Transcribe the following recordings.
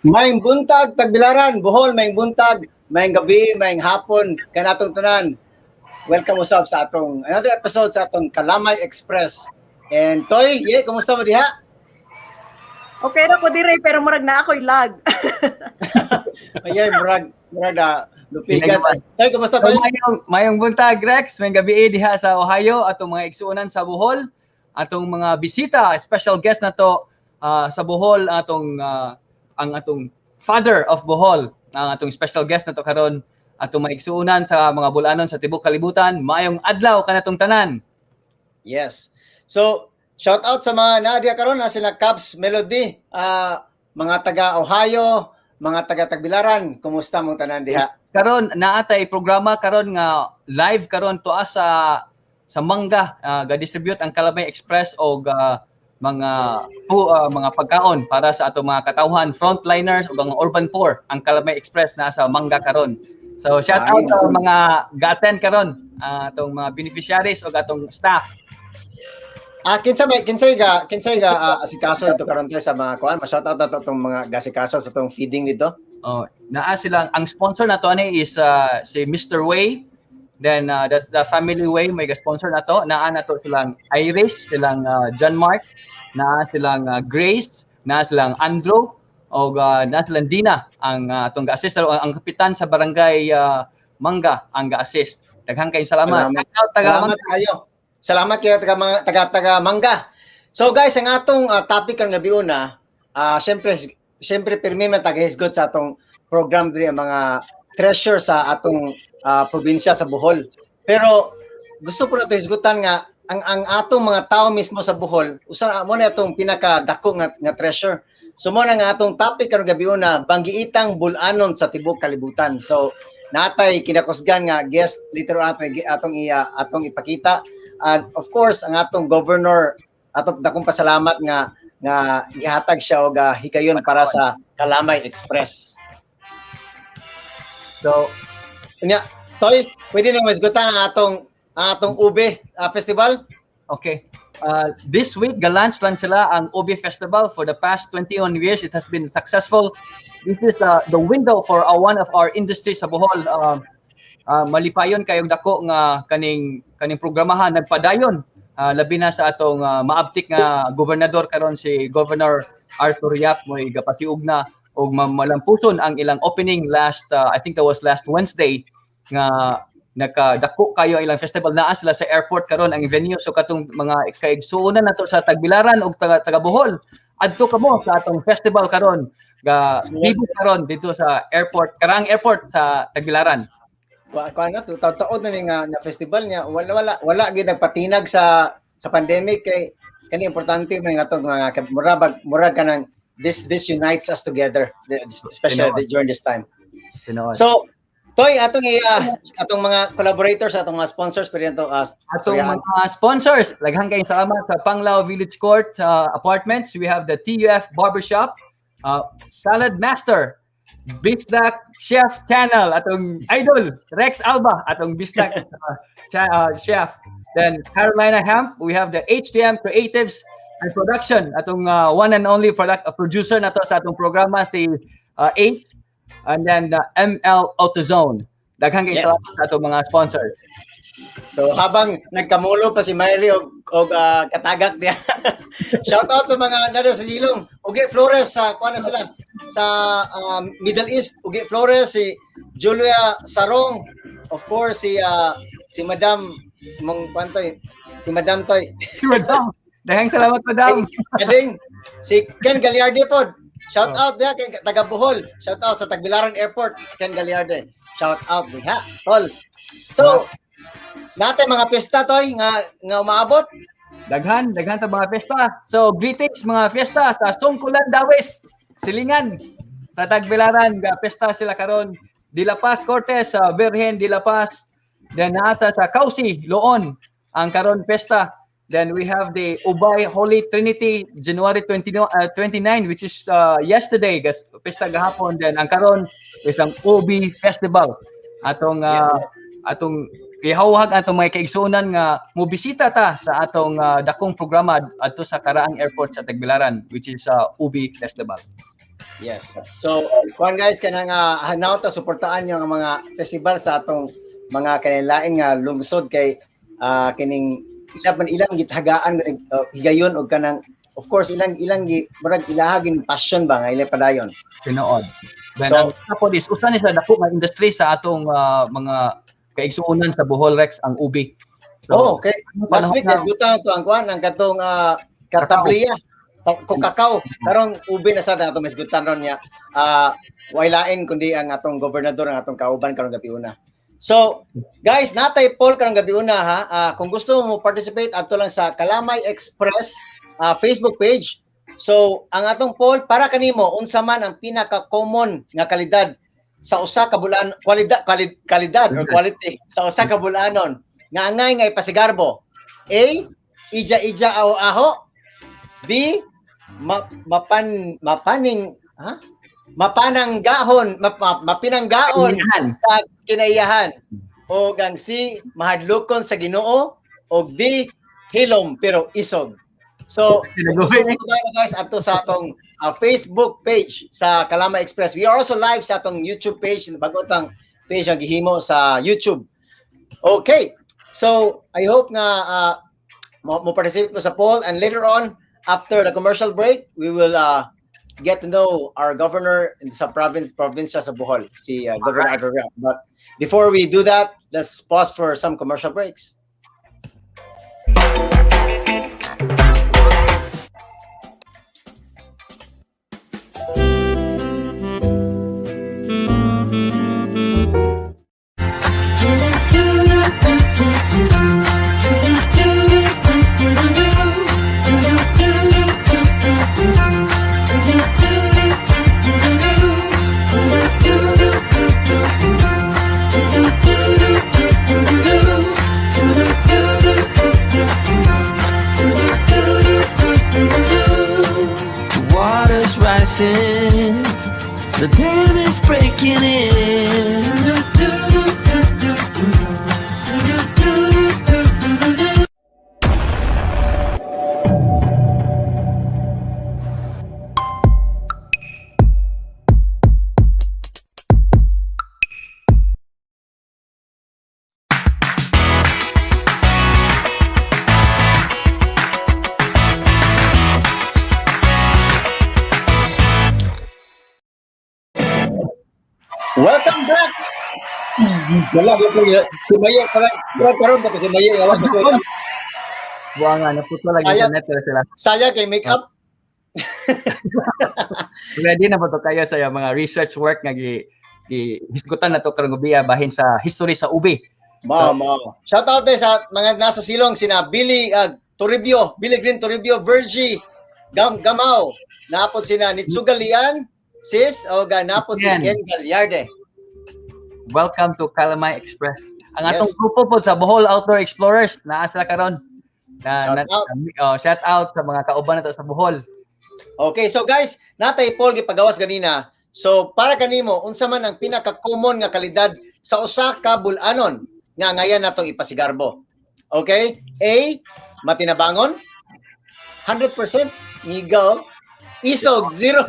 Maing buntag, Tagbilaran, Bohol, maing buntag, maing gabi, maing hapon, kanatong tanan. Welcome usab sa atong another episode sa atong Kalamay Xpress. And Toy, kumusta mo diha? Okay na po dire, pero murag na ako'y lag. Murag lupigan. Toy, kumusta Toy? Mayong buntag, Rex, may gabi diha sa Ohio, atong mga igsuonan sa Bohol, atong mga bisita, special guest na to sa Bohol, ang atong father of Bohol, ang atong special guest na to karon, atong maigsuunan sa mga Bol-Anon sa Tibuok, Kalibutan. Maayong adlaw kanatong tanan. Yes. So, shout out sa mga naadiya karon na sila Cubs Melody, mga taga Ohio, mga taga Tagbilaran. Kumusta mong tanan diha? Karon naatay programa karon nga live karon tuwa sa Mangga, ga-distribute ang Kalamay Xpress og mga pagkaon para sa atong mga katawhan, frontliners ug ang urban poor. Ang Kalamay Xpress na sa Mangga karon. So shout out sa mga ga-attend karon, atong mga beneficiaries ug atong staff. Kinsay ga asikaso dito karon sa mga kuan, ma-shout out nato tong mga gasikaso sa tong feeding dito. Oh, naa silang ang sponsor nato ani is si Mr. Way. Then that's the family way may sponsor nato. Naa nato silang Irish, silang John Mark, naa silang Grace, naa silang Andrew o naa silang Dina ang atong ga-assist ang kapitan sa barangay Mangga ang ga-assist. Daghang kayong salamat. Salamat kayo. Salamat kayo taga Mangga. So guys, ang atong topic ang gabi una, syempre pirmi man tagahisgot sa atong program diri ang mga treasure sa atong probinsya sa Bohol. Pero gusto ko nato hisgutan nga ang atong mga tao mismo sa Bohol, usa mo na atong pinakadako nga treasure. So mo na nga atong topic karon gabi una, Banggiitang Bol-anons sa Tibuok, Kalibutan. So natay kinakusgan nga guest later on atong ipakita. And of course, ang atong governor, atong dakong pasalamat nga gihatag siya og hikayon para sa Kalamay Xpress. So, Toy, pwede na masgutan ang atong Ubi Festival? Okay. This week, galunch lang sila ang Ubi Festival. For the past 21 years, it has been successful. This is the window for one of our industries sa Bohol. Malipayon kayong dako nga kaning programahan nagpadayon. Labi na sa atong maabtik nga gobernador karon si Governor Arthur Yap mo'y gapasiug na og malampuson ang ilang opening I think that was last Wednesday nga nakadako kayo ilang festival. Naa sila sa airport karon ang venue. So katong mga kaigsuonan nato sa Tagbilaran og taga Bohol, adto kamo sa atong festival karon dito karon dito sa airport, Karang Airport sa Tagbilaran. Kuan na taon na nga festival niya, wala gid nagpatinag sa pandemic kay kani importante man nato mga murag kanang this unites us together, especially during this time. So Toy, atong mga collaborators, atong mga sponsors, atong mga sponsors, laghang kayong salamat sa Panglao Village Court Apartments. We have the TUF Barbershop, Salad Master, Bisdak Chef Channel, atong idol Rex Alba, atong Bisdak chef. Then Carolina Hemp, we have the HTM Creatives and Production, atong one and only producer nato sa atong programa si H. And then the ML AutoZone. Daghang kay salamat sa atong mga sponsors. So habang nagkamulo pa si Myri og katagak niya. Shout out sa mga nada sa Silong. Ugi Flores sa kuan na sila sa Middle East. Ugi Flores, si Julia Sarong, of course si Madam mong pantoy, si Madam Toy. Si Madam. Daghang salamat Madam. Kading si Ken Gagliardi pod. Shout out diha kay taga Bohol. Shout out sa Tagbilaran Airport, Ken Gagliardi. Shout out diha. Tol. So, natin mga pesta Toy nga umaabot. Daghan ta mga pesta. So, greetings mga pesta sa Sungkulan Dawes, Silingan, sa Tagbilaran. Pesta sila karon. De La Paz Cortes, Virgen de La Paz. Then naata sa Cauci, Loon, ang karon pesta. Then we have the Ubay Holy Trinity January 29, which is yesterday, pesta gahapon. Then ang karon is ang Ubi Festival. Atong ihawag atong mga kaigsunan nga mobisita ta sa atong dakong programa adto sa Karaang Airport sa Tagbilaran, which is Ubi Festival. Yes. So, kuan guys kanang hanaw ta suportaan yung mga festival sa atong mga kanilain nga lungsod kay kining ilang githagaan higayon og kanang of course ilang murag ilahagin passion ba nga ila padayon. Tinuod. Then So- tapos is usa ni sa dako nga industry sa atong mga kaigsuonan sa Bohol Rex ang ubi. Okay. Last week nasgutan to ang kuan ang katong kartabliya. Kung kakao, karong ubi na sa atong masgutan ron niya. Wailain kundi ang atong gobernador ang atong kauban karong gabi una. So, guys, natay poll karong gabi una ha. Kung gusto mo participate ato lang sa Kalamay Xpress Facebook page. So, ang atong poll para kanimo unsa man ang pinaka-common nga kalidad sa usa ka bulan kalidad or quality sa usa ka bulanon nga angay nga ipasigarbo. A, ija-ija aho. B, mapinanggaon sa kinaiyahan. O ang C, mahadlokon sa Ginoo. O D, hilom pero isog. So, guys, ato sa atong Facebook page sa Kalamay Xpress. We are also live sa atong YouTube page, bagotang page ang gihimo sa YouTube. Okay. So, I hope nga mo participate mo sa poll, and later on after the commercial break, we will get to know our governor in sa provinsya sa Bohol, si Governor Adora. But before we do that, let's pause for some commercial breaks. The dam is breaking in. Welcome back. Wala ko si Mayo karon ba si Mayo awak kasi buanga na puto lagi Sayang. sa net sila. saya kay makeup. Ready na ba to kayo sa mga research work nga hisgutan na to karong gabi bahin sa history sa ubi. Mao. Shout out sa mga nasa silong sina Billy Green Toribio, Virgie, Gamao. Napod sina Nitsugalian, sis o ganapod si Ken. Ken Galyarde. Welcome to Kalamay Xpress. Ang Yes. atong grupo po sa Bohol Outdoor Explorers naa sila karon. Shout out sa mga kauban nato sa Bohol. Okay, so guys, natay poll gipagawas ganina. So para kanimo unsa man ang pinaka-common nga kalidad sa usa ka bulanon nga ngayon natong ipasigarbo. Okay? A, matinabangon 100%, ngigaw, isog 0,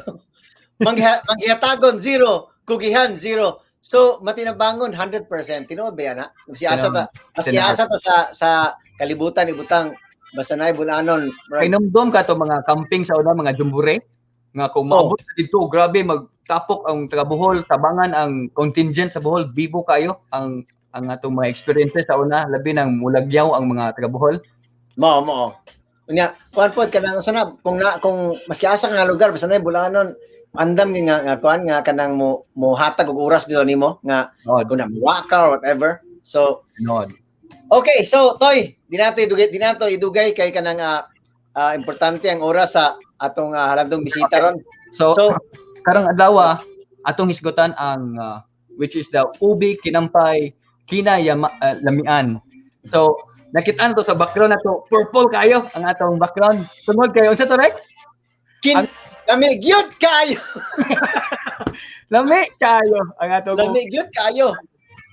manghiyatagon 0, kugihan 0. So matinabangon 100%. Tinuod ba yan ha? Maski asa ta sa Kalibutan ibutang basta na Bol-Anon. Kay numdom ka to mga camping sa una mga jumbure nga kung maabot dito grabe magtapok ang taga Bohol, tabangan ang contingent sa Bohol, bibo kayo ang atong mga experiences sa una labi nang mulagyaw ang mga taga Bohol. Mo. Unya, kuan pod kanang sana kung maski asa nga lugar basta na Bol-Anon, andam nga kuan nga kanang mo hatag og oras bitaw nimo nga kung na waka or whatever. So, Nod. okay, so Toy, di nato idugay kay kanang importante ang oras sa atong halandong bisita ron. So karong adlaw atong hisgutan ang which is the Ubi Kinampay Kinayam lamian. So nakita na to sa background nato, purple kayo ang atong background. Tungod kayo unsa to Rex? Lami gyud kayo. Lami kayo ang atong Lami gyud kayo.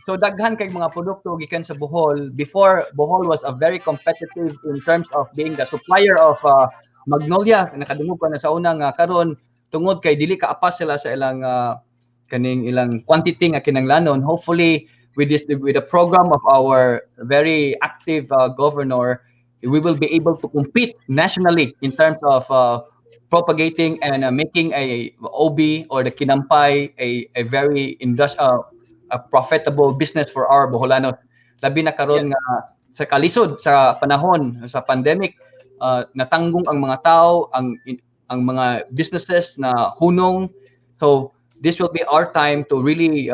So daghan kay mga produkto gikan sa Bohol. Before, Bohol was a very competitive in terms of being the supplier of magnolia. Nakadungog ko na sa una nga karon tungod kay dili kaapas sila sa ilang kaning ilang quantity nga kinahanglanon. Hopefully with the program of our very active governor, we will be able to compete nationally in terms of propagating and making a Ubi or the Kinampay a very a profitable business for our Boholanos. Labi na karon nga sa kalisod sa panahon sa pandemic, natanggong ang mga tao, ang mga businesses na hunong. So this will be our time to really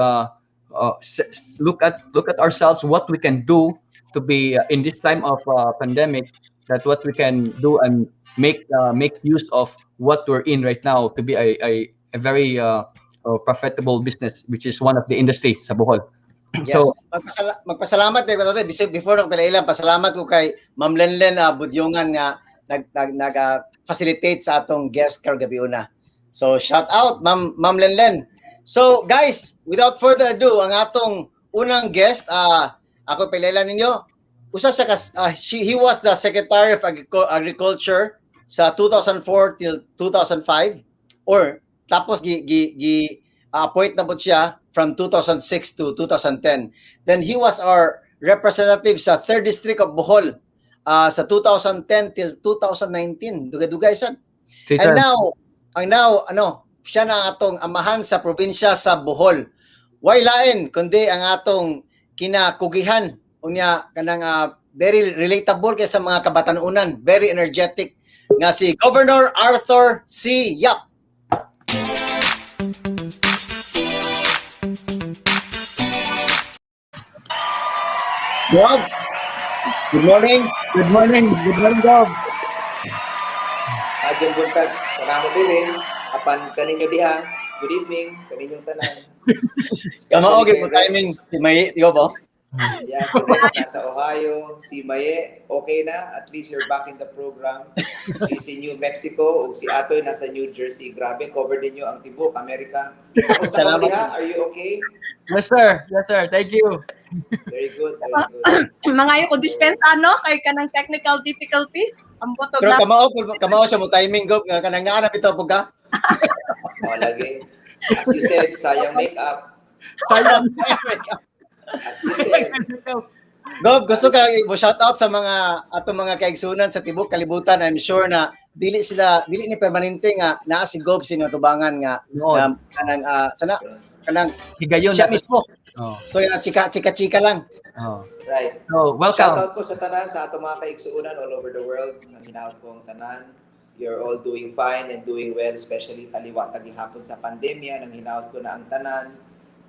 look at ourselves, what we can do to be in this time of pandemic, that what we can do and make use of what we're in right now to be a very profitable business, which is one of the industry sa Bohol. Yes. So magpasalamat ko tato before ng pinailan, pasalamat ko kay Ma'am Lenlen Budyongan nga nag facilitate sa atong guest karong gabi una. So shout out Ma'am Lenlen. So guys, without further ado, ang atong unang guest, ako pilala ninyo. Usa siya he was the Secretary of Agriculture sa 2004 till 2005, or tapos appoint na po siya from 2006 to 2010. Then he was our representative sa 3rd District of Bohol sa 2010 till 2019. Dugay-dugay sad. And now siya na ang atong amahan sa probinsya sa Bohol. Way lain kundi ang atong kinakugihan unya kanang very relatable kay sa mga kabatanunan, very energetic nga si Governor Arthur C. Yap. Bob, good morning. good morning, Gov. Adjong buntag, salamat din. Apan kaninyo diha. Good evening, kaninyong tanan. Kamao gyud mo timing si May, di ba? Yeah, si Rex nasa Ohio, si Maye, okay na, at least you're back in the program. Si New Mexico, o si Atoy nasa New Jersey. Grabe, cover din nyo ang Tibuok, Amerika. Kamusta ka diha? Are you okay? Yes sir, thank you. Very good, very good. Mga ko dispensa kay kanang technical difficulties. Ang botog Pero na. kamao siya mo timing go nga kanang naanap ito puga. Lagi. As you said, sayang makeup. Sayang. As you said. Gob, gusto ka i-shout out sa mga mga kaigsunan sa Tibuok, Kalibutan. I'm sure na dili ni permanente nga naa si Gob sino tubangan nga kanang Higayon siya mismo. Oh. So chika lang. Oh. Right. So welcome. Shout out ko sa tanan, sa atong mga kaigsuunan all over the world. Ang hinaut kong tanan. You're all doing fine and doing well, especially taliwa tagihapon sa pandemya. Nang hinaut ko na ang tanan.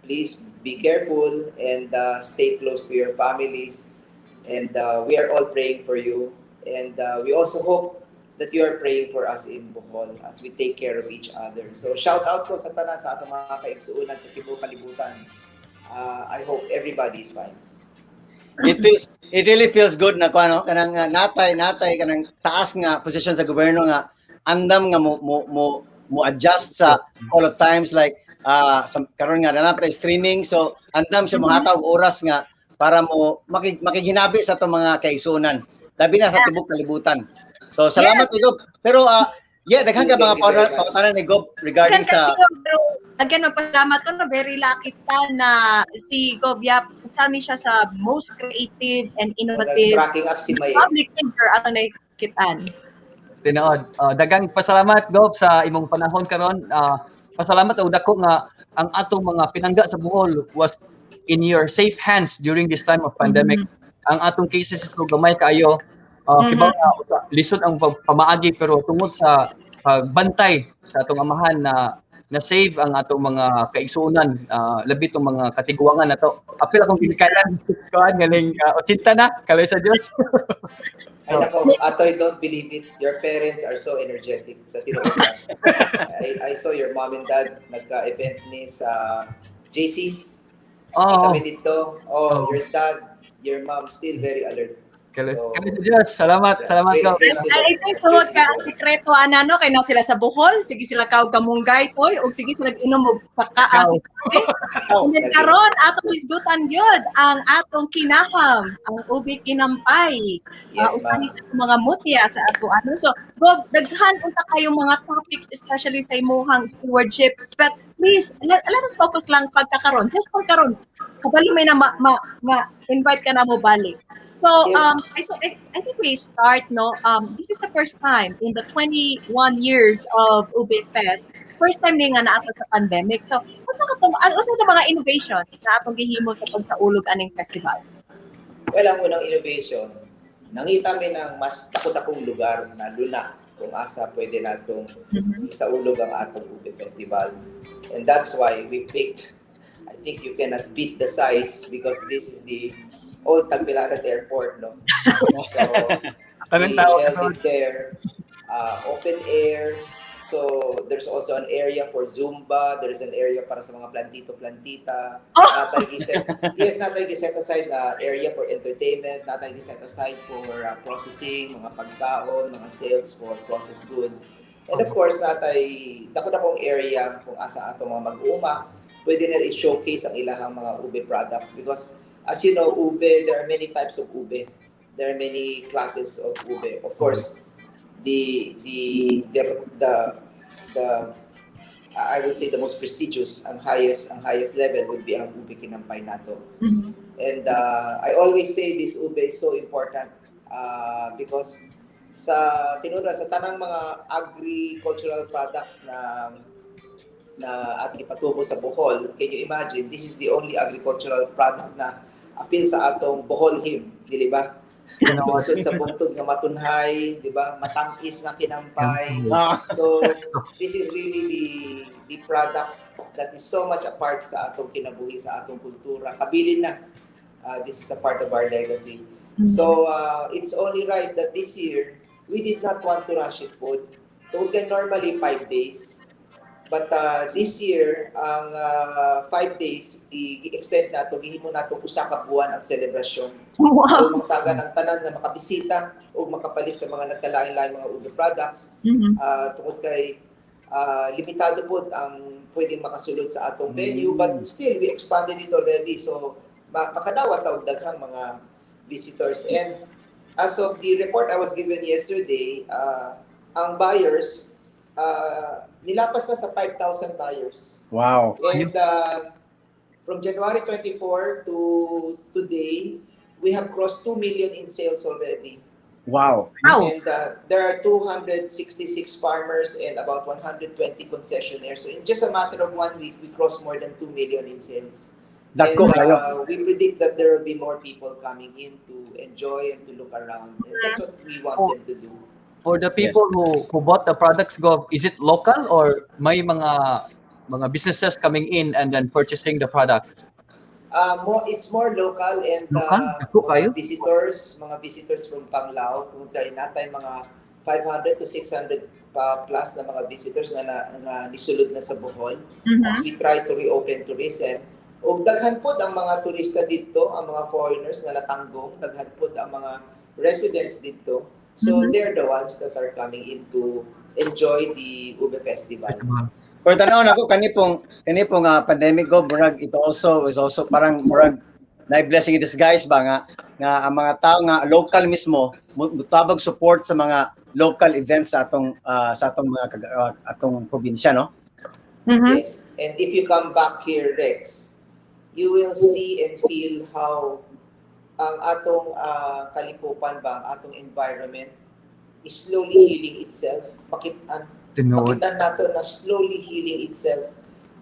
Please be careful and stay close to your families. And we are all praying for you. And we also hope that you are praying for us in Bohol as we take care of each other. So shout out ko sa tanan sa atong mga kaigsuunan sa Tibuok, Kalibutan. I hope everybody is fine. It really feels good na kanang natay kanang taas nga posisyon sa gobyerno nga andam nga mo adjust sa all of times like karon nga na streaming, so andam siya mohatag oras nga para mo makiginabi sa itong mga kaisunan labi na sa Tibuok, Kalibutan. So salamat Gob. Pero daghan ka mga pangutanan ni Gob regarding sa again, magpasalamat ko na very lucky ta na si Gov Yap, sami siya sa most creative and innovative Tracking up si Maye. public figure ato na ikitaan. Tinood. Dagang pasalamat Gov sa imong panahon karon. Pasalamat og dako nga ang atong mga pinangga sa Bohol was in your safe hands during this time of pandemic. Ang atong cases is gamay kaayo. Kibaw na lisod ang pamaagi pero tungod sa pagbantay sa atong amahan na save ang atong mga kaigsuunan, labi itong mga katigwangan na to. Apil akong ginikalan, galing 80 na, kalay sa Diyos. Ay nako, Atoy, don't believe it. Your parents are so energetic sa Tibuok. I saw your mom and dad nagka-event ni sa JC's. Kami dito. Your dad, your mom still very alert. So, Diyos. Salamat, salamat Praise- Gov. praise the I Lord. think Praise tuhod the ka Lord. sikreto anano kay na sila sa Bohol, sige sila kaog kamunggay toy ug sige sila inom og pagkaasik. Oh, And karon atong hisgutan gyud ang atong kinaham, ang Ubi Kinampay. Yes, Usahay ma'am. sa mga mutya sa ato ano. So, Bob, daghan unta kayong mga topics especially sa imong stewardship. But please, let us focus lang pagkakaron. Just pagkaron. Kabalo may na invite ka na mo balik. So, Yes. I think we start, no? This is the first time in the 21 years of Ubi Fest, first time nga na ato sa pandemic. So, unsa ka mga innovation na atong gihimo sa pagsaulog aning festival? Well, ang unang innovation, nangita mi ng mas takot-akong lugar na luna kung asa pwede natong isaulog ang atong Ubi Festival. And that's why we picked, I think you cannot beat the size because this is the old Tagbilaran Airport, no? So, we held it there, open air. So, there's also an area for Zumba. There's an area para sa mga plantito-plantita. Natay set aside na area for entertainment. Natay set aside for processing, mga pagkaon, mga sales for processed goods. And of course, natay dako-dakong area kung asa ato mga mag-uuma. Pwede na i-showcase ang ilahang mga ube products because as you know, ube, there are many types of ube. There are many classes of ube. Of course, the I would say the most prestigious, ang highest level would be ang Ubi Kinampay nato. And I always say this ube is so important because sa tanang mga agricultural products na ating ipatubo sa Bohol, can you imagine, this is the only agricultural product na appeal sa atong Bohol'S, di ba? Lungsod sa bungtod nga matunhay, di ba? Matangkis nga kinampay. So, this is really the product that is so much a part sa atong kinabuhi, sa atong kultura. Kabilin na. This is a part of our legacy. So, it's only right that this year, we did not want to rush it po. Normally 5 days. But this year, ang 5 days, i-extend nato, gihimo nato usa ka buwan ang selebrasyon. Wow. Kung magtaga ng tanan na makabisita o makapalit sa mga nagkalain-lain mga ube products, tungkol kay limitado po ang pwedeng makasulod sa atong venue, but still, we expanded it already. So, makadawat og daghang mga visitors. And as of the report I was given yesterday, ang buyers, nilapas na sa 5,000 buyers. Wow. And from January 24 to today, we have crossed 2 million in sales already. Wow. And there are 266 farmers and about 120 concessionaires. So in just a matter of 1 week, we crossed more than 2 million in sales. Dako And we predict that there will be more people coming in to enjoy and to look around. And that's what we want them to do. For the people who bought the products, Gov, is it local or may mga businesses coming in and then purchasing the products? It's more local and mga visitors from Panglao, kung kay natay mga 500 to 600 plus na mga visitors na nisulod na sa Bohol as we try to reopen tourism. Ug daghan pod ang mga turista dito, ang mga foreigners nga natanggong, daghan pod ang mga residents dito. So they're the ones that are coming in to enjoy the Ubi Festival. Pero tanaw na ko kanipong pandemic go murag is also parang murag na blessing in disguise ba nga ang mga tao nga local mismo mutabag support sa mga local events sa atong mga atong probinsya, no? Yes. And if you come back here, Rex, you will see and feel how ang atong Kalibutan ba, ang atong environment is slowly healing itself. Makitaan nato na slowly healing itself.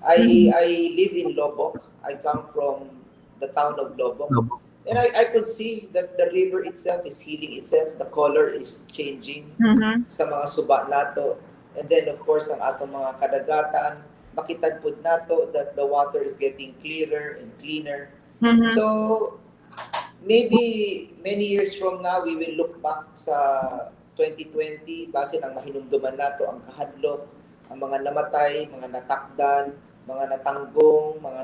I live in Lobok. I come from the town of Lobok. And I could see that the river itself is healing itself. The color is changing sa mga suba nato. And then of course, ang atong mga kadagatan, makitan pud nato that the water is getting clearer and cleaner. So, maybe many years from now, we will look back sa 2020, base ng mahinumduman nato ang kahadlok, ang mga namatay, mga natakdan, mga natanggong, mga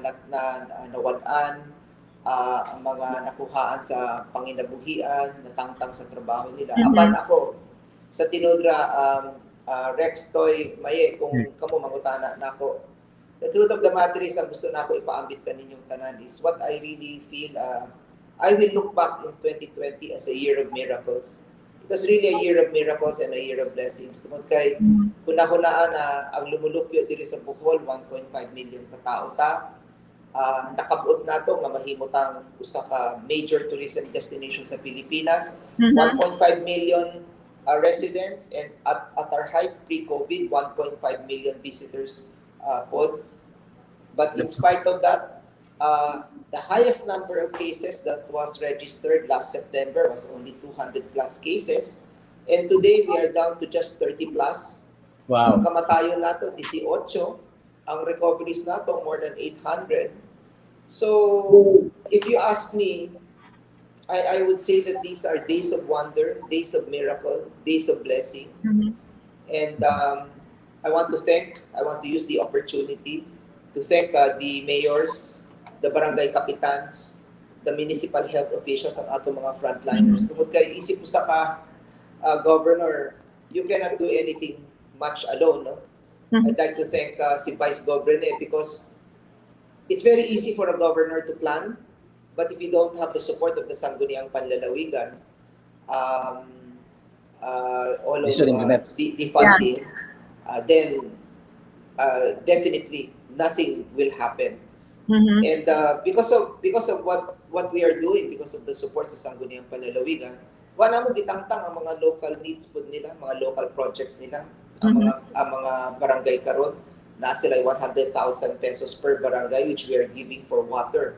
nawad-an. ang mga nakuhaan sa panginabuhian, natangtang sa trabaho nila. Apan ako, sa tinudra, Rex Toy Maye, kung kamo mangutana na ako, the truth of the matter is, ang gusto na ako ipaambit ka ninyong tanan is what I really feel, I will look back in 2020 as a year of miracles. It was really a year of miracles and a year of blessings. Tungkol kay, hunahunaan na ang lumulupyo diri sa Bohol, 1.5 million katao ta. Nakabuot na ito, nga mahimutang usa ka major tourism destination sa Pilipinas. 1.5 million residents, and at our height pre-COVID, 1.5 million visitors po. But in spite of that, the highest number of cases that was registered last September was only 200 plus cases. And today, we are down to just 30 plus. Wow. Ang kamatayon nato, 18. Ang recoveries nato, more than 800. So, if you ask me, I would say that these are days of wonder, days of miracle, days of blessing. And I want to use the opportunity to thank the mayors, the barangay kapitans, the municipal health officials, ang ato mga frontliners. Tungkol kay isip mo sa Governor, you cannot do anything much alone. No? I'd like to thank si Vice Governor because it's very easy for a governor to plan, but if you don't have the support of the Sangguniang Panlalawigan, all of the funding, then definitely nothing will happen. And because of what we are doing, because of the support sa Sangguniang Panlalawigan, wala mo gitangtang ang mga local needs po nila, mga local projects nila, ang mga barangay karon na sila 100,000 pesos per barangay which we are giving for water.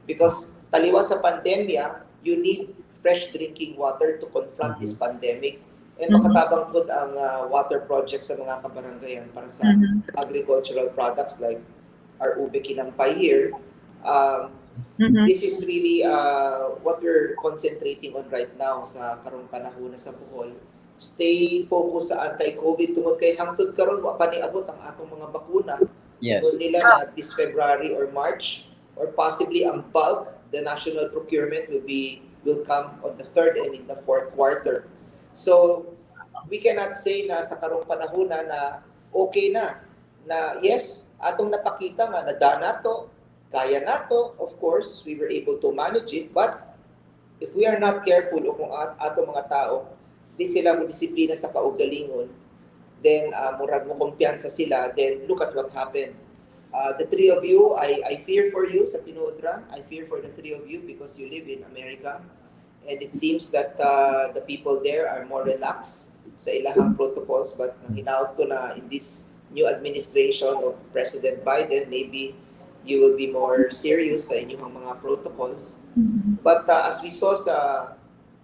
Because taliwas sa pandemya, you need fresh drinking water to confront this pandemic. And makatabang po ang water projects sa mga kabarangayan para sa agricultural products like our Ubi Kinampay here. This is really what we're concentrating on right now sa karong panahon sa Bohol. Stay focused sa anti-COVID tungod kay hangtod karon wa pa niabot ang atong mga bakuna. Yes. Tungod nila na this February or March, or possibly ang bulk, the national procurement will come on the third and in the fourth quarter. So we cannot say na sa karong panahon na okay na yes, atong napakita nga nadana to, kaya nato, of course, we were able to manage it, but if we are not careful o kung atong mga tao, di sila mo disiplina sa kaugalingon, then murag mo kumpiyansa sila, then look at what happened. The three of you, I fear for you sa tinuodra. I fear for the three of you because you live in America, and it seems that the people there are more relaxed sa ilahang protocols, but hinaut ko na in this new administration of President Biden, maybe you will be more serious sa inyong mga protocols. But as we saw sa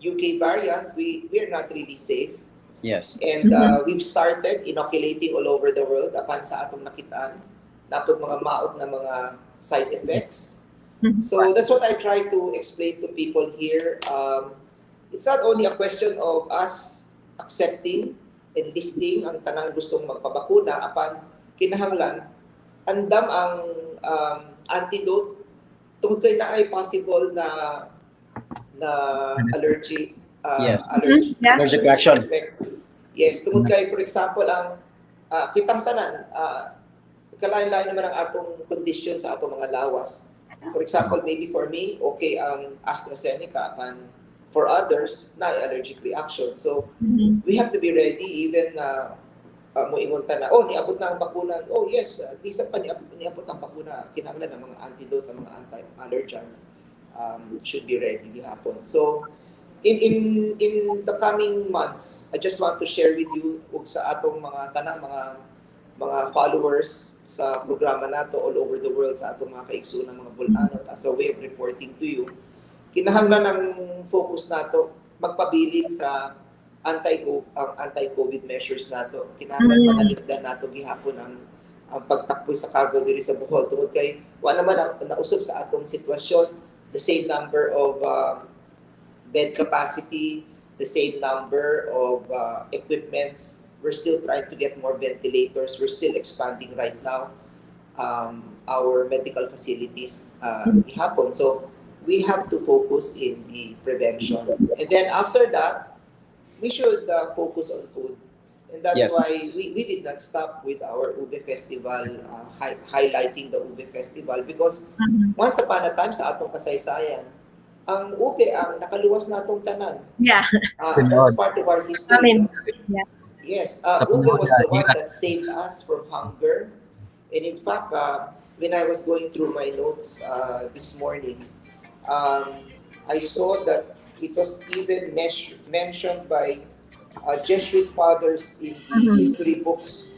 UK variant, we are not really safe. Yes. And we've started inoculating all over the world apan sa atong nakitaan. Dapat mga maot na mga side effects. So that's what I try to explain to people here. It's not only a question of us accepting and listing ang tanang gustong magpabakuna apan kinahanglan andam ang antidote tungod kay na ay possible na allergic allergic reaction. Yes, tungod kay for example ang kitang tanan kalain-lain naman ang atong condition sa atong mga lawas. For example, maybe for me okay ang AstraZeneca and for others na allergic reaction. So we have to be ready even moingon ta na niabot na ang bakuna. Oh yes, isa pa niabot ang bakuna. Kinahanglan ng mga antidote, ng mga anti-allergens should be ready gihapon. So in the coming months, I just want to share with you ug sa atong mga tanang mga followers sa programa nato all over the world sa atong mga kaigsuon mga Bol-Anon as a way of reporting to you. Kinahanglan ang focus nato magpabilin sa anti-COVID measures nato. Kinahanglan panaligdan nato gihapon ang pagtakbo sa Cagaw diri sa Bohol tungod kay wa naman ang nausob sa atong sitwasyon, the same number of bed capacity, the same number of equipments. We're still trying to get more ventilators. We're still expanding right now our medical facilities gihapon. So we have to focus in the prevention. And then after that, we should focus on food. And that's Yes. why we did not stop with our Ubi Festival, highlighting the Ubi Festival, because once upon a time sa atong kasaysayan, ang ube ang nakaluwas natong tanan. Yeah. That's part of our history. I mean, No? yeah. Yes, ube was the one that saved us from hunger. And in fact, when I was going through my notes this morning, I saw that it was even mentioned by Jesuit fathers in the history books.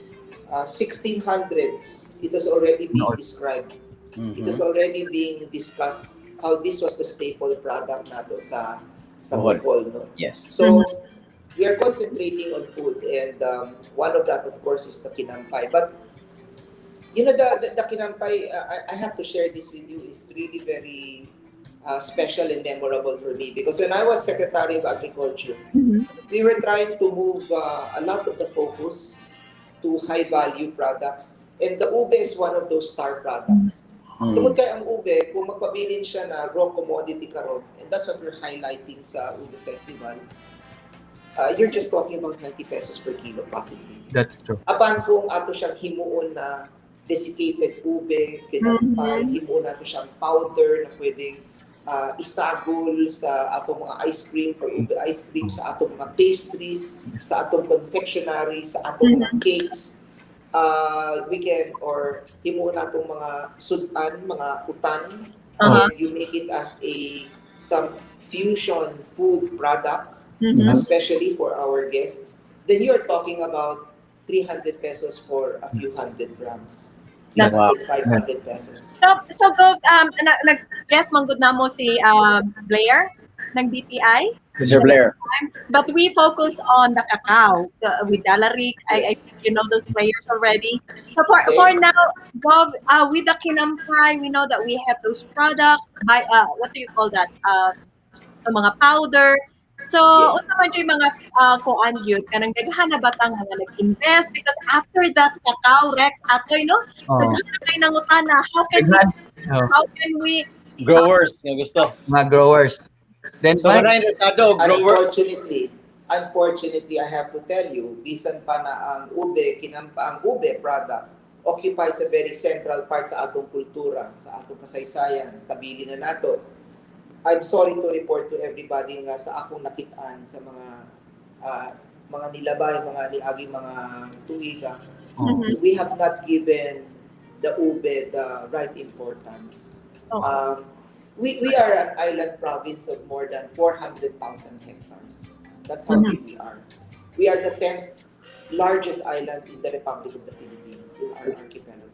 1600s, it was already being described. It was already being discussed how this was the staple product nato sa Bohol. No? Yes. So, we are concentrating on food, and one of that, of course, is the Kinampay. But, you know, the Kinampay, I have to share this with you, it's really very special and memorable for me, because when I was Secretary of Agriculture, we were trying to move a lot of the focus to high-value products, and the ube is one of those star products. Tungod kay ang ube, kung magpabilin siya na raw commodity karon, and that's what we're highlighting sa Ubi Festival, you're just talking about 90 pesos per kilo possibly. That's true. Apan kung ato siyang himuon na desiccated ube, kinampay, himuon nato siyang powder na pwedeng isagol sa atong mga ice cream, for ube ice cream, sa atong mga pastries, sa atong confectionery, sa atong mga cakes, we can, or himuon natong mga sudan, mga kutan, and you make it as some fusion food product, especially for our guests, then you're talking about 300 pesos for a few hundred grams. 300, 500 pesos. So go, nag-guess manggod na mo si Blair ng BTI. Mr. Blair. But we focus on the cacao with Dalaric. I think you know those players already. So for now, Gov, with the Kinampay, we know that we have those products. What do you call that? Mga powder. So, Yes. unsa man yung mga kuan yun, kanang daghan na batang nga nag-invest, because after that cacao, Rex, atoy, no? Daghan na kayo nangutana, how can we Growers, yung gusto. Mga growers. Then, So, Mike, maraming interesado, grower. Unfortunately, I have to tell you, bisan pa na ang ube product occupies a very central part sa atong kultura, sa atong kasaysayan, kabili na nato. I'm sorry to report to everybody nga sa akong nakitaan sa mga nilabay, mga niagi, mga tuiga, we have not given the ube the right importance. We are an island province of more than 400,000 hectares. That's how big we are. We are the 10th largest island in the Republic of the Philippines, in our archipelago.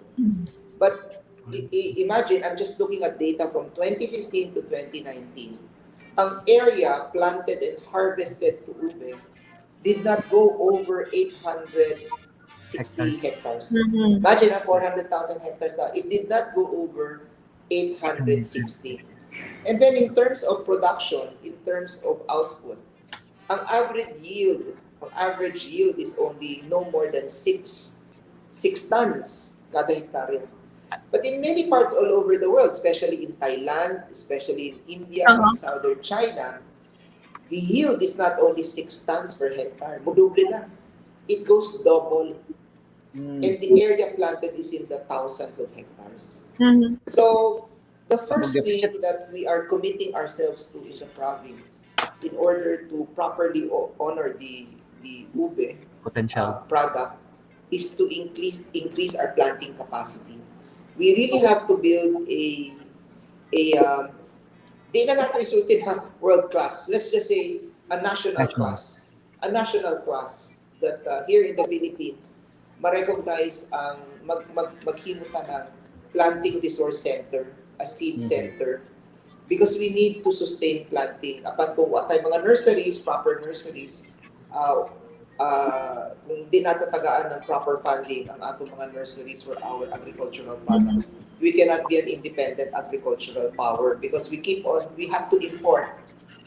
But imagine, I'm just looking at data from 2015 to 2019. Ang area planted and harvested to ube did not go over 860 hectares. Imagine, 400,000 hectares now. It did not go over 860. And then in terms of production, in terms of output, ang average yield is only no more than 6 tons kada hektarya. But in many parts all over the world, especially in Thailand, especially in India, and southern China, the yield is not only 6 tons per hectare. Muduble na. It goes double. And the area planted is in the thousands of hectares. So, the first thing that we are committing ourselves to in the province, in order to properly honor the ube potential product, is to increase our planting capacity. We really have to build di na natin isultin world class. Let's just say a national class. A national class that here in the Philippines, ma-recognize ang maghimutan ng planting resource center, a seed center, because we need to sustain planting. Apan kung watay mga nurseries, proper nurseries, kung di natatagaan ng proper funding ang atong mga nurseries for our agricultural products, we cannot be an independent agricultural power, because we have to import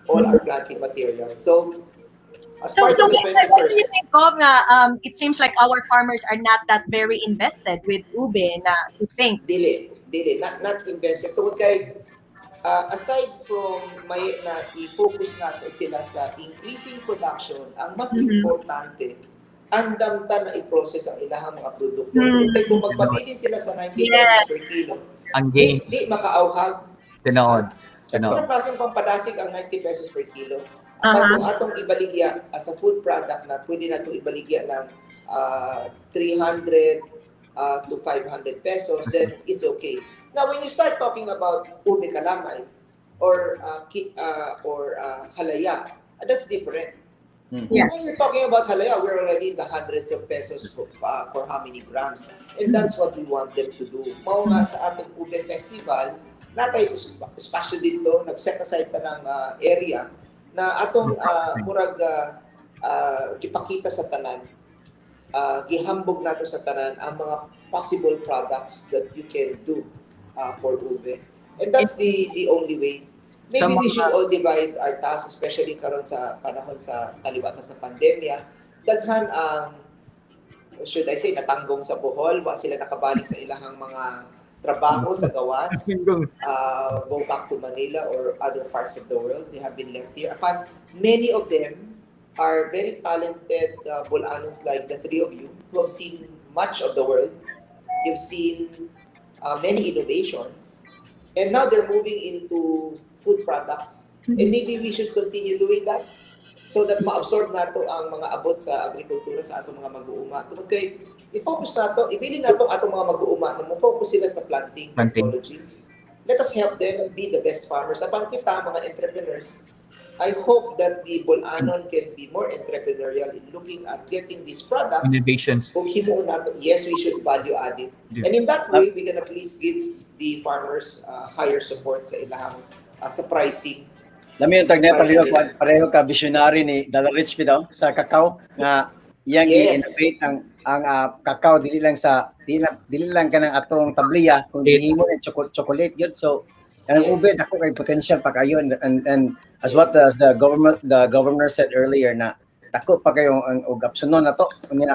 all our planting materials. So, as part of the what do you 21st, think of it seems like our farmers are not that very invested with ube na you think? dili, not invested. Tungod kay aside from may na i-focus nato sila sa increasing production, ang mas importante, ang damta na i-process ang ilahang mga produkto. Kung magpabilin sila sa 90 pesos per kilo, Ang di gain, makaauhag. tinood. Sa klaseng pampalasig ang 90 pesos per kilo. Kung atong ibaligya as a food product na pwede na itong ibaligya ng 300 to 500 pesos, then it's okay. Now, when you start talking about Ubi Kalamay or halaya, that's different. Yeah. When you're talking about halaya, we're already in the hundreds of pesos for how many grams. And that's what we want them to do. Mao nga sa ating Ubi Festival, natay espasyo dito, nag-set aside ta ng area na atong murag gipakita sa tanan, gihambog nato sa tanan ang mga possible products that you can do for Ubi. And that's the only way. Maybe we should all divide our tasks, especially karon sa panahon sa kaliwatan sa pandemya. Daghan ang, should I say, natanggong sa Bohol, wa sila nakabalik sa ilahang mga trabaho sa gawas, go back to Manila or other parts of the world. They have been left here. Many of them are very talented Bol-anons like the three of you who have seen much of the world. You've seen many innovations. And now they're moving into food products. And maybe we should continue doing that so that ma-absorb nato ang mga abot sa agrikultura sa atong mga mag-uuma. Tungod kay i-focus nato, ibilin nato atong mga mag-uuma na mo-focus sila sa planting technology. Let us help them be the best farmers. Sa kita, mga entrepreneurs, I hope that the Bol-anon can be more entrepreneurial in looking at getting these products. Innovations. Kung himo nato, yes, we should value add it. Yeah. And in that way, we can at least give the farmers higher support sa ilahang sa pricing. Lami yung tagnet pareho ka visionary ni Dalarich Pidaw sa kakao na iyang i-innovate ang kakao dili lang kanang atong tabliya kung gihimo ng chocolate yun. So kanang ube dako kay potential pa kayo and as what the governor said earlier na dako pa kayo ang opsyonon nato kunya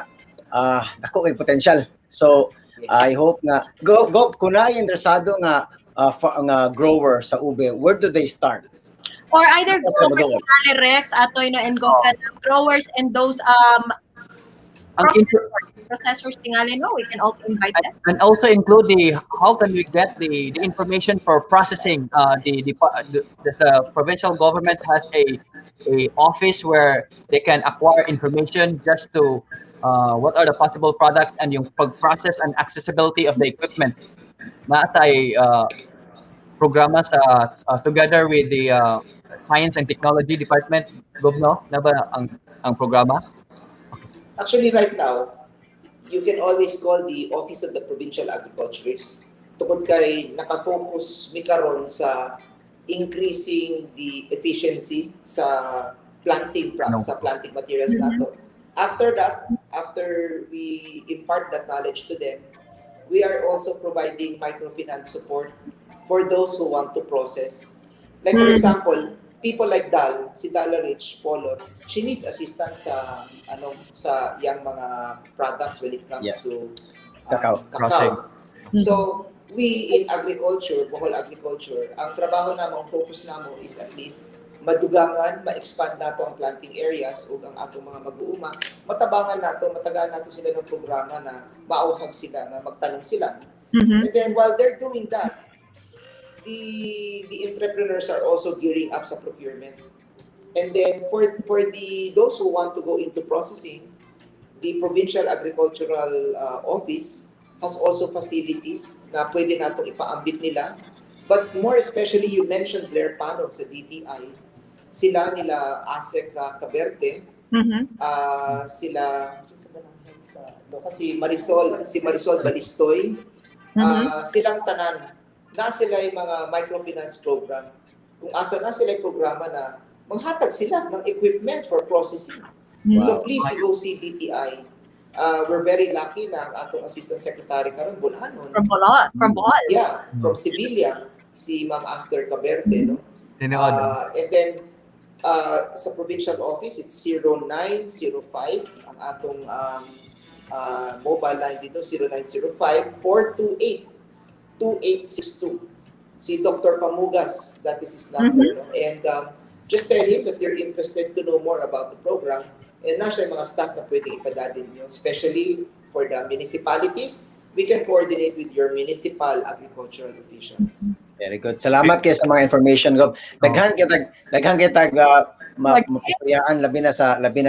dako kay potential. So I hope na go kunay interesado nga grower sa ube, where do they start? Or either growers, Rex, atoy no, and growers and those processors tingali, no, we can also invite them. And also include how can we get the information for processing. The provincial government has a office where they can acquire information just to what are the possible products and yung pag-process and accessibility of the equipment. Natay programa sa together with the Science and Technology Department, Govno, na ba ang programa? Actually, right now, you can always call the Office of the Provincial Agriculturist. Tungkol kay nakafocus mi karon sa increasing the efficiency sa planting sa planting materials nato. After that, after we impart that knowledge to them, we are also providing microfinance support for those who want to process. Like for example, people like si Dalarich Polot, she needs assistance sa yang mga products when it comes to Cacao. So we in agriculture, Bohol agriculture, ang trabaho namong focus namo is at least madugangan, ma-expand nato ang planting areas ug ang atong mga mag-uuma, matabangan nato, matagaan nato sila ng programa na maauhag sila, na magtanong sila. And then while they're doing that, the entrepreneurs are also gearing up sa procurement. And then for those who want to go into processing, the Provincial Agricultural Office has also facilities na pwede natong ipaambit nila. But more especially, you mentioned Blair Panog sa DTI. Sila nila Asek Caberte, sila si Marisol Balistoy, silang tanan na sila yung mga microfinance program. Kung asa na sila yung programa na manghatag sila ng equipment for processing. So please go see DTI. We're very lucky na ang atong Assistant Secretary karon Boholano. From Bohol. Yeah, from Sevilla, si Ma'am Aster Caberte, no? And then sa provincial office, it's 0905 ang atong mobile line dito, 0905-428-2862. si Dr. Pamugas, that is his number, no? And just tell him that you're interested to know more about the program, and nasa yung mga staff na pwede ipadadin nyo, especially for the municipalities. We can coordinate with your municipal agricultural officials. Very good. Salamat kayo sa mga information, Gob. Daghan kita mapasayaan labi na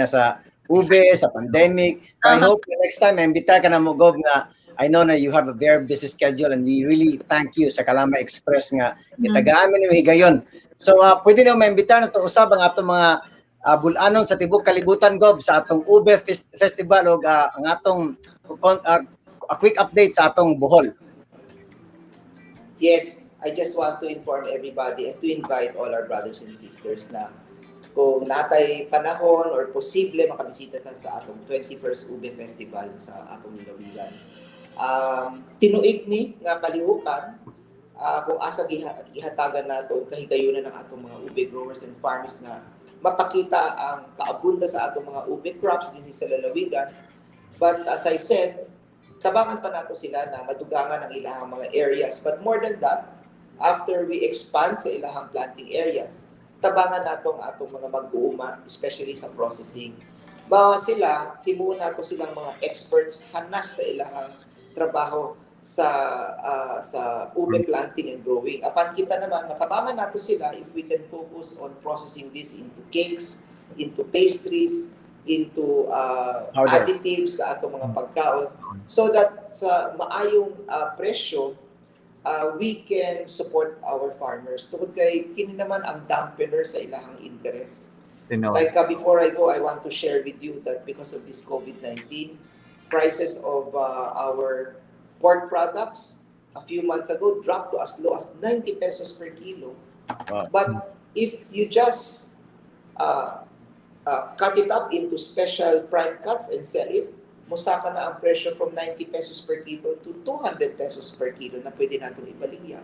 sa Ubi, sa pandemic. I hope next time imbita ka na mo, Gob, na I know na you have a very busy schedule, and we really thank you sa Kalamay Xpress nga itagaan mo ni higayon. So pwede na maimbita na to usab ang atong mga Bol-anon sa Tibuok Kalibutan, Gob, sa atong Ubi Festival o ang atong a quick update sa atong Bohol. Yes, I just want to inform everybody and to invite all our brothers and sisters na kung natay panahon or posible makabisita ta sa atong 21st Ubi Festival sa atong lalawigan. Tinuig ni nga kalihukan kung asa gihatagan nato og kahigayunan ng atong mga ube growers and farmers na mapakita ang kaabunda sa atong mga ube crops dinhi sa lalawigan. But as I said, tabangan pa nato sila na madugangan ang ilahang mga areas. But more than that, after we expand sa ilahang planting areas, tabangan nato ang atong mga mag-uuma, especially sa processing. Bawa sila, himuon nato silang mga experts hanas sa ilahang trabaho sa ube planting and growing. Apan kita naman, matabangan nato sila if we can focus on processing this into cakes, into pastries, into additives sa atong mga pagkaon, so that sa maayong presyo, we can support our farmers. Tungod kay kini naman ang dampener sa ilahang interest. Like before I go, I want to share with you that because of this COVID-19, prices of our pork products a few months ago dropped to as low as 90 pesos per kilo. Wow. But if you just cut it up into special prime cuts and sell it, musaka na ang presyo from 90 pesos per kilo to 200 pesos per kilo na pwede natin ibaligya.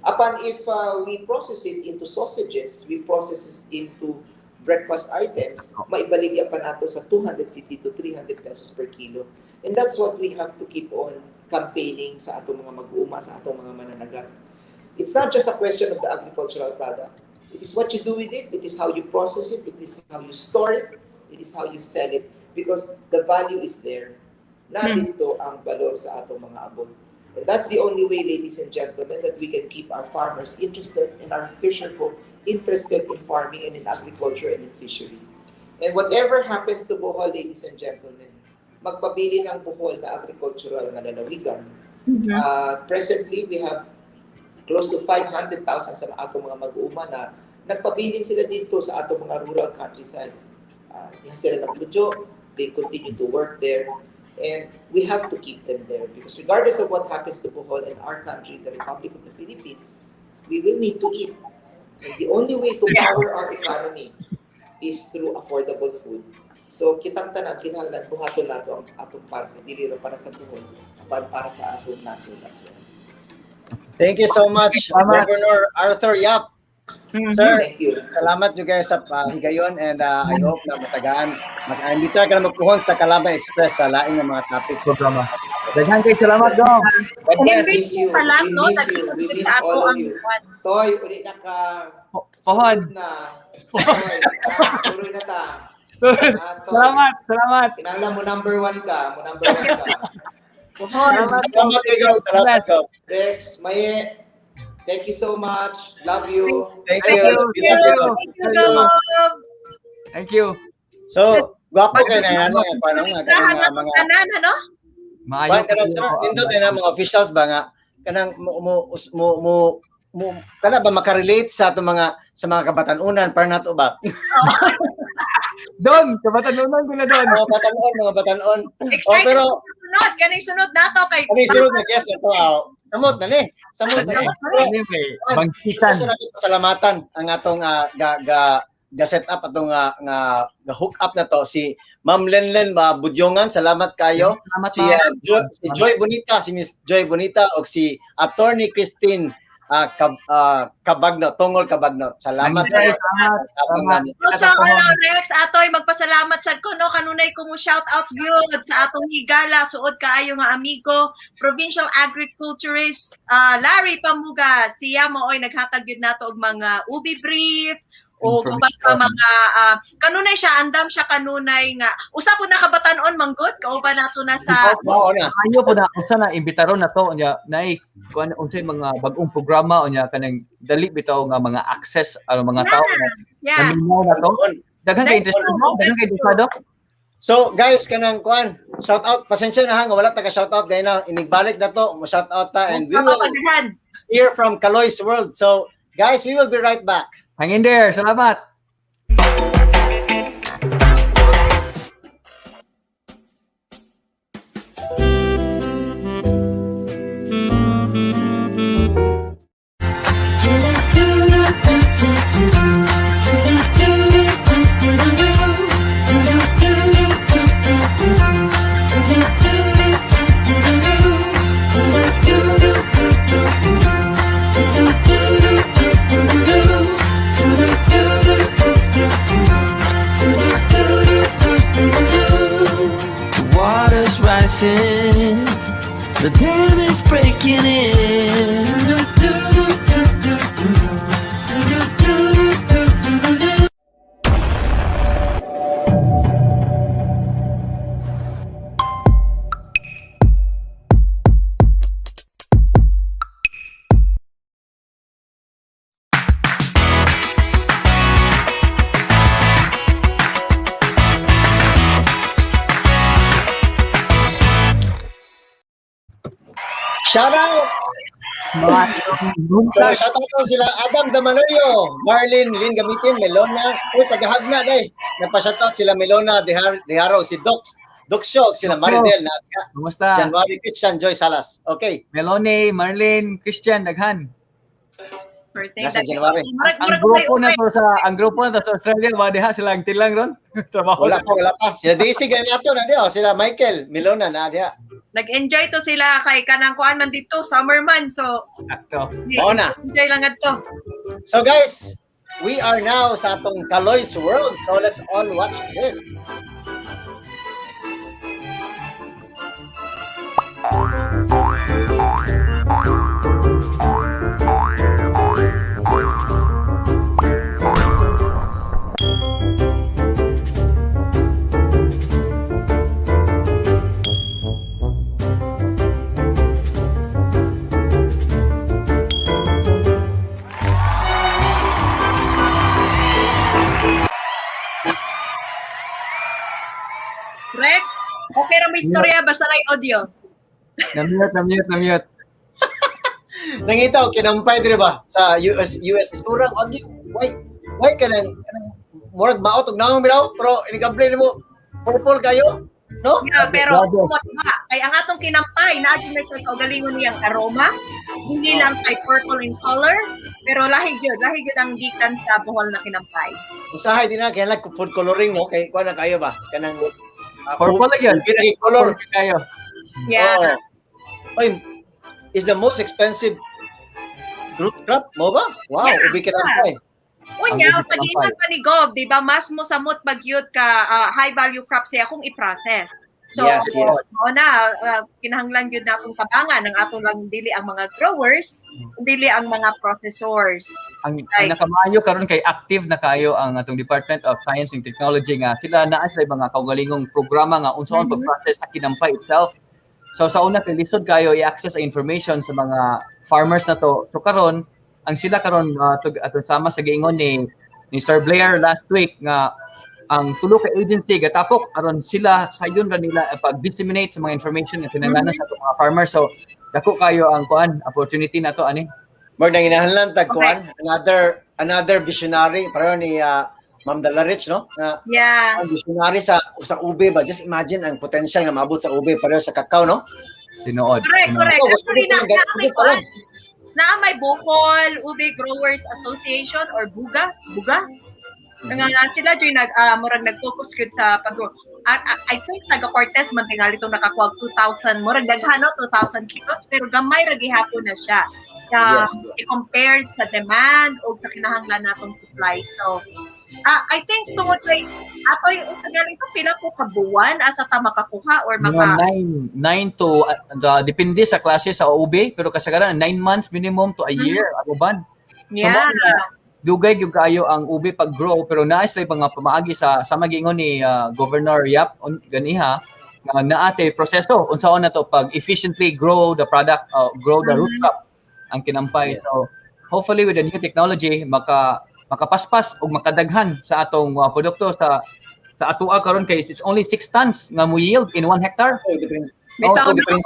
Upon if we process it into sausages, we process it into breakfast items, maibaligya pa nato sa 250 to 300 pesos per kilo. And that's what we have to keep on campaigning sa atong mga mag-uuma, sa atong mga mananagat. It's not just a question of the agricultural product. It is what you do with it, it is how you process it, it is how you store it, it is how you sell it, because the value is there. Nandito ang valor sa atong mga abot. And that's the only way, ladies and gentlemen, that we can keep our farmers interested and our fisherfolk interested in farming and in agriculture and in fishery. And whatever happens to Bohol, ladies and gentlemen, magpabili ng Bohol na agricultural na lalawigan. Presently, we have close to 500,000 sa atong mga mag-uuma na nagpabilin sila dito sa atong mga rural countrysides. Diha sila naglujo, they continue to work there, and we have to keep them there because regardless of what happens to Bohol and our country, the Republic of the Philippines, we will need to eat. And the only way to power our economy is through affordable food. So kitang tanan kinahanglan buhaton nato ang atong parte dili ra para sa Bohol, para sa atong nasod as well. Thank you so much, Governor Arthur Yap. Sir, Thank you. salamat juga sa higayon, and I hope na matagaan. Mag-imbita ka na magpuhon sa Kalamay Xpress sa laing ng mga topics. Daghang kay salamat, Dong. Miss you. We miss all of you. Toy, uli na ka. Pohon. Toy, suroy na ta. Salamat. Kinala mo number 1 ka. Salamat kayo. Salamat kayo. Rex, Maye, thank you so much. Love you. Thank you. Thank you. So, gwapo kayo na yan. Paano nga kanang mga Maayo. Nindot na mga officials ba nga kanang kana ba makarelate sa ato mga kabatanunan para nato ba? Don, kabatanunan ko na Don. Mga batanon. Excited Pero ganing sunod nato kay sunod na guest ito. Samot na ni. Banggiitang. Salamatan ang atong ga-set up atong nga hook up na to si Ma'am Lenlen Budyongan. Salamat kayo. Si Joy Bonita, si Miss Joy Bonita o si Attorney Christine Kabagnot, Tungol Kabagnot. Salamat. Salamat. So, Rex, atoy magpasalamat sad ko no kanunay ko mo shout out gyud sa atong higala suod kaayo nga amigo provincial agriculturist Larry Pamuga. Siya maoy naghatag gyud nato og mga ubi brief o gubat pa mga kanunay siya andam siya kanunay nga usa po na kabatan-on manggod kauban nato na sa Ayo po na unsa na imbitaron na to nya nay kuan unsay mga bag-ong programa unya kanang dali bitaw nga mga access mga tao na minaw na to daghan kay interesado. So guys kanang kuan shout out pasensya na ha nga wala taga shout out dahil na inigbalik na to mo shout out ta and we will hear from Kalay's World. So guys, we will be right back. Hang in there. Salamat. The dam is breaking in. Shout out! So, shout out ko sila Adam Damaloyo, Marlin, Lynn Gamitin, Melona, tagahagna day. Nagpa-shout out sila Melona, Deharo, si Doxyo, sila Maridel, Kumusta? January, Christian, Joy Salas. Okay. Melone, Marlene, Christian, daghan. Nasa January. Ang grupo na sa Australia, wadiha sila ang tilang ron. Trabaho. Wala pa. Sila Daisy ganato na diyo, sila Michael, Melona na diya. Nag-enjoy to sila kay kanang kuan man dito summer man so sakto. Enjoy lang adto. So guys, we are now sa atong Kalay's World. So let's all watch this. Rex, okay ra may istorya basta na audio. Namute. Nangita kinampay dire ba sa US surang audio. Why kanang murag maot og naong bitaw pero ini-complain mo purple kayo, no? Yeah, pero kay ang atong kinampay na agi may kaugalingon niyang aroma, hindi lang kay purple in color, pero lahi gyud ang gikan sa Bohol na kinampay. Usahay din na kaya like food coloring no kay kuan na kayo ba kanang purple again. Color kayo. Yeah. Oy, is the most expensive root crop mo ba? Wow, Ubi Kinampay. Unya, sa gikan pa ni Gov, di ba, mas mo samot pagyud ka high value crop siya kung i-process. So, yes. kinahanglan yun na akong tabangan ng atong lang dili ang mga growers, dili ang mga processors. Ang nakamayo karon kay active na kayo ang atong Department of Science and Technology nga sila naa sila mga kaugalingong programa nga unsaon pag-process sa kinampay itself. So sa una kay lisod kayo i-access ang information sa mga farmers na to. So karon ang sila karon atong sama sa giingon ni Sir Blair last week nga ang tulo ka agency gatapok aron sila sayon ra nila pag-disseminate sa mga information nga kinahanglan sa mga farmers. So dako kayo ang kuan opportunity na to ani. More nang inahanlan tag kuan another visionary pareho ni Ma'am Dalarich no nga ang visionary sa ube ba, just imagine ang potential nga maabot sa ube pareho sa cacao no. Tinuod. Correct. Na may Bohol Ube Growers Association or Buga. Nga sila dyan murag nag-focus gud sa pag-grow. I think taga-Cortez man tingali itong nakakuha 2,000, murag daghan no 2,000 kilos pero gamay ra gihapon na siya. Yes. i-compare sa demand o sa kinahanglan natong supply. So, I think tungod kay ato yung galing to pila ko kabuwan asa ta makakuha or Mga 9 to depende sa klase sa UB, pero kasagaran 9 months minimum to a year aguban. Yeah. Dugay gyud kaayo ang UB pag-grow, pero naas lay mga pamaagi sa magingon ni Governor Yap ganiha nga naate proseso unsaon na to pag efficiently grow the product, grow the root crop ang Kinampay. Yes. So hopefully with the new technology makapaspas o makadaghan sa atong produkto sa atoa karon kay it's only 6 tons nga mo yield in 1 hectare. Oh, depends. Bitaw na depends.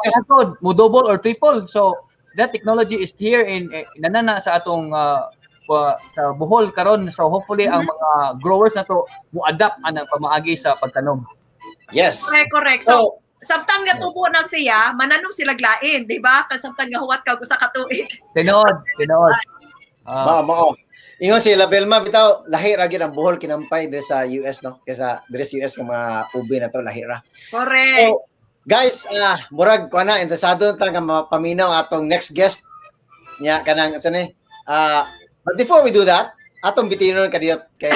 Mo double or triple. So that technology is here in nanana sa atong sa Bohol karon. So hopefully ang mga growers na to mo adapt anang pamaagi sa pagtanom. Yes. Correct. So, samtang natubo na siya, mananom sila glain, di ba? Kasi samtang gahuwat ka sa katuig. Tinood. Mao. Ingon si Labelma bitaw lahi ra gyud ang Bohol Kinampay dire sa US no. Kaysa dire sa US nga mga ubi na to lahi ra. Correct. So, guys, murag ko na interesado ta nga mapaminaw atong next guest nya kanang asa ni. But before we do that, atong bitinon kadiyot kay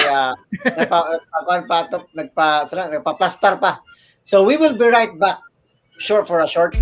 nagpa-plaster pa. So we will be right back for a short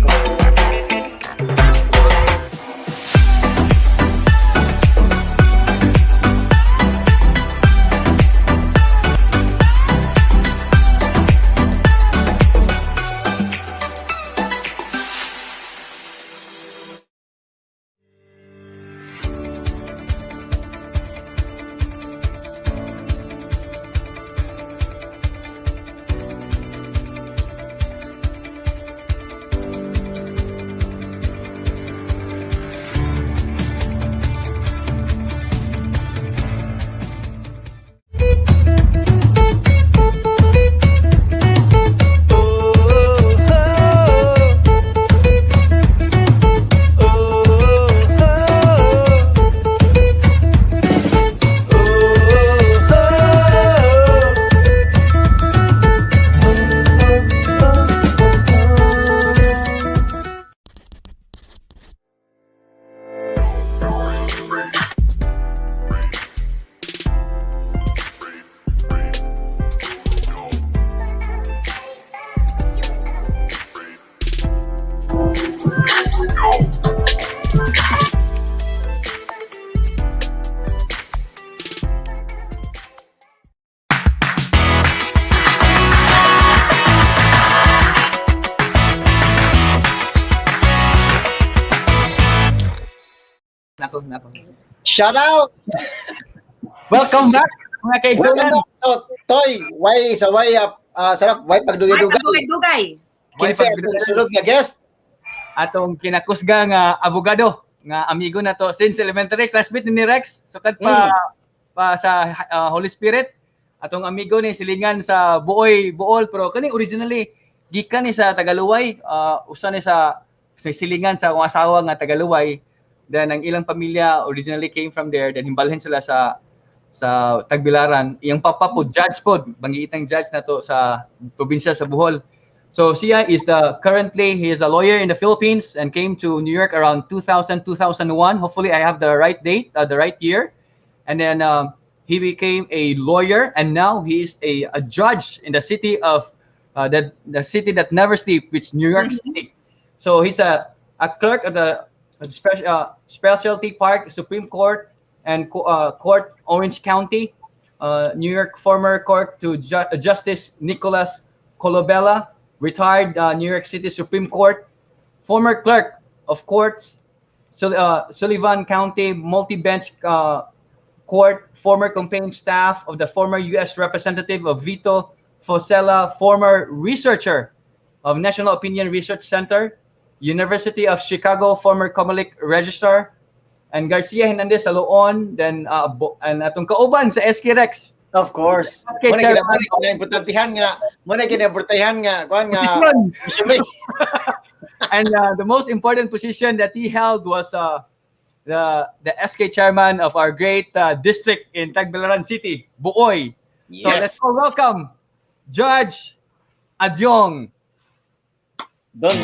shout out. Welcome back mga kaigsunan. So, Toy, why sarap why pagdugay-dugay. Dugay. Kinsa ang sulod nga guest? Atong kinakusga nga abogado nga amigo na to since elementary, classmate ni Rex, sukad pa sa Holy Spirit. Atong amigo ni silingan sa Bohol, pero kani originally gikan ni sa Tagaluway, usa ni sa silingan sa akong asawa nga Tagaluway. Then ang ilang pamilya originally came from there, then himbalhin sila sa Tagbilaran. Iyang papa po judge po, Banggiitang judge na to sa probinsya sa Bohol. So siya is he is a lawyer in the Philippines and came to New York around 2000-2001. Hopefully I have the right date, the right year. And then he became a lawyer, and now he is a judge in the city of the city that never sleeps, which is New York City. So he's a clerk of the Specialty Park Supreme Court and Court Orange County, New York former court to Justice Nicholas Colobella, retired New York City Supreme Court, former clerk of courts, Sullivan County multi-bench court, former campaign staff of the former U.S. Representative of Vito Fosella, former researcher of National Opinion Research Center, University of Chicago, former Comelec Registrar, and Garcia Hernandez sa Loon, then and atong kauban sa SK Rex. Of course. Muna kinabortahan nga kuan nga. And the most important position that he held was the SK chairman of our great district in Tagbilaran City, Buoy. Yes. So let's all welcome Judge Adyong. Don.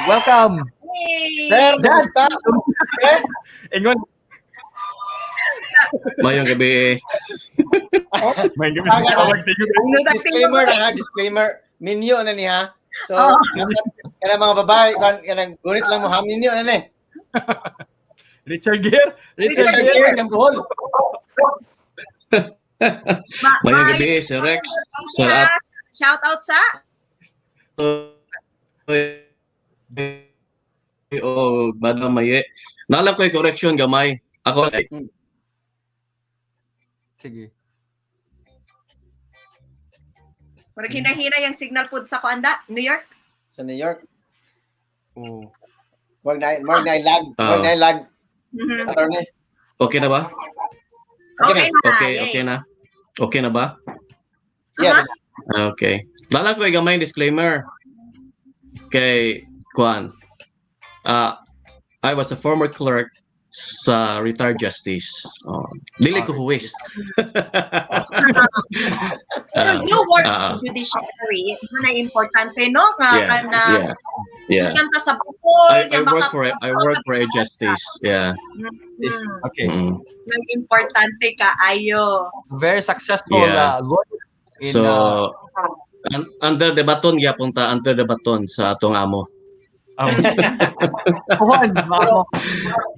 Welcome. Yay! Sir, kumusta? Eh? Ingon. Mayong gabi. May gabi Tama na. Ano na- Disclaimer na ha, disclaimer. Minyo na niya. So, Oo. kana mga babae, kanang gunit lang mo ha, minyo na ni. Richard Gere. Richard Richard Gere. Gere ng Bohol. Mayong gabi, Sir Rex. Sir At. Shout out sa O Badang Maye. Nalang ko'y correction gamay. Ako ay Sige. Murag hinahina yung signal po sa Kuanda, New York. Sa New York. Oh. Wag na lag. Wag na lag. Mhm. Attorney. okay na ba? Okay na. Okay na. Okay na ba? Yes. Okay. Nalang ko'y gamay disclaimer. Kay Kwan. I was a former clerk sa retired justice. Dili ko huwis. Pero you work in judiciary. Ito na importante, no? Nga Yeah. kanta sa Bohol. I work for a justice. Yeah. Okay. Importante ka, ayo. Very successful Yeah. lawyer in So under the baton punta under the baton sa atong amo. Juan, mamo.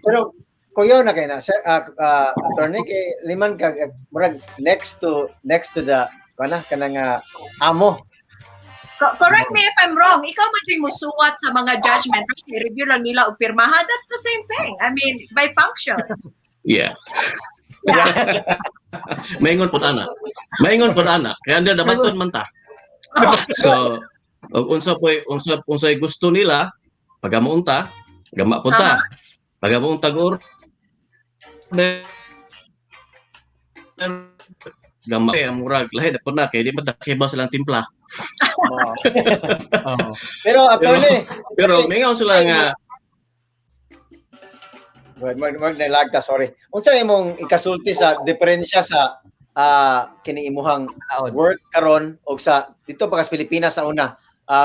Pero kuya na kay na attorney kay liman ka murag next to the kanang amo. Correct me if I'm wrong. Ikaw man yung musuwat sa mga judgment. Review lang nila o pirmahan. That's the same thing. I mean, by function. Yeah. Maingon pud ana. Kaya under the baton man ta. So unsay gusto nila pagamuunta, gama punta. Pagamuunta gor gama murag lahi na po na kay di man takibaw silang timpla. Pero attorney, Pero mingaw sila nga wag na lag ta, sorry. Unsa imong ikasulti sa diferensya sa kiniimuhang work karon og sa dito pa sa Pilipinas sa una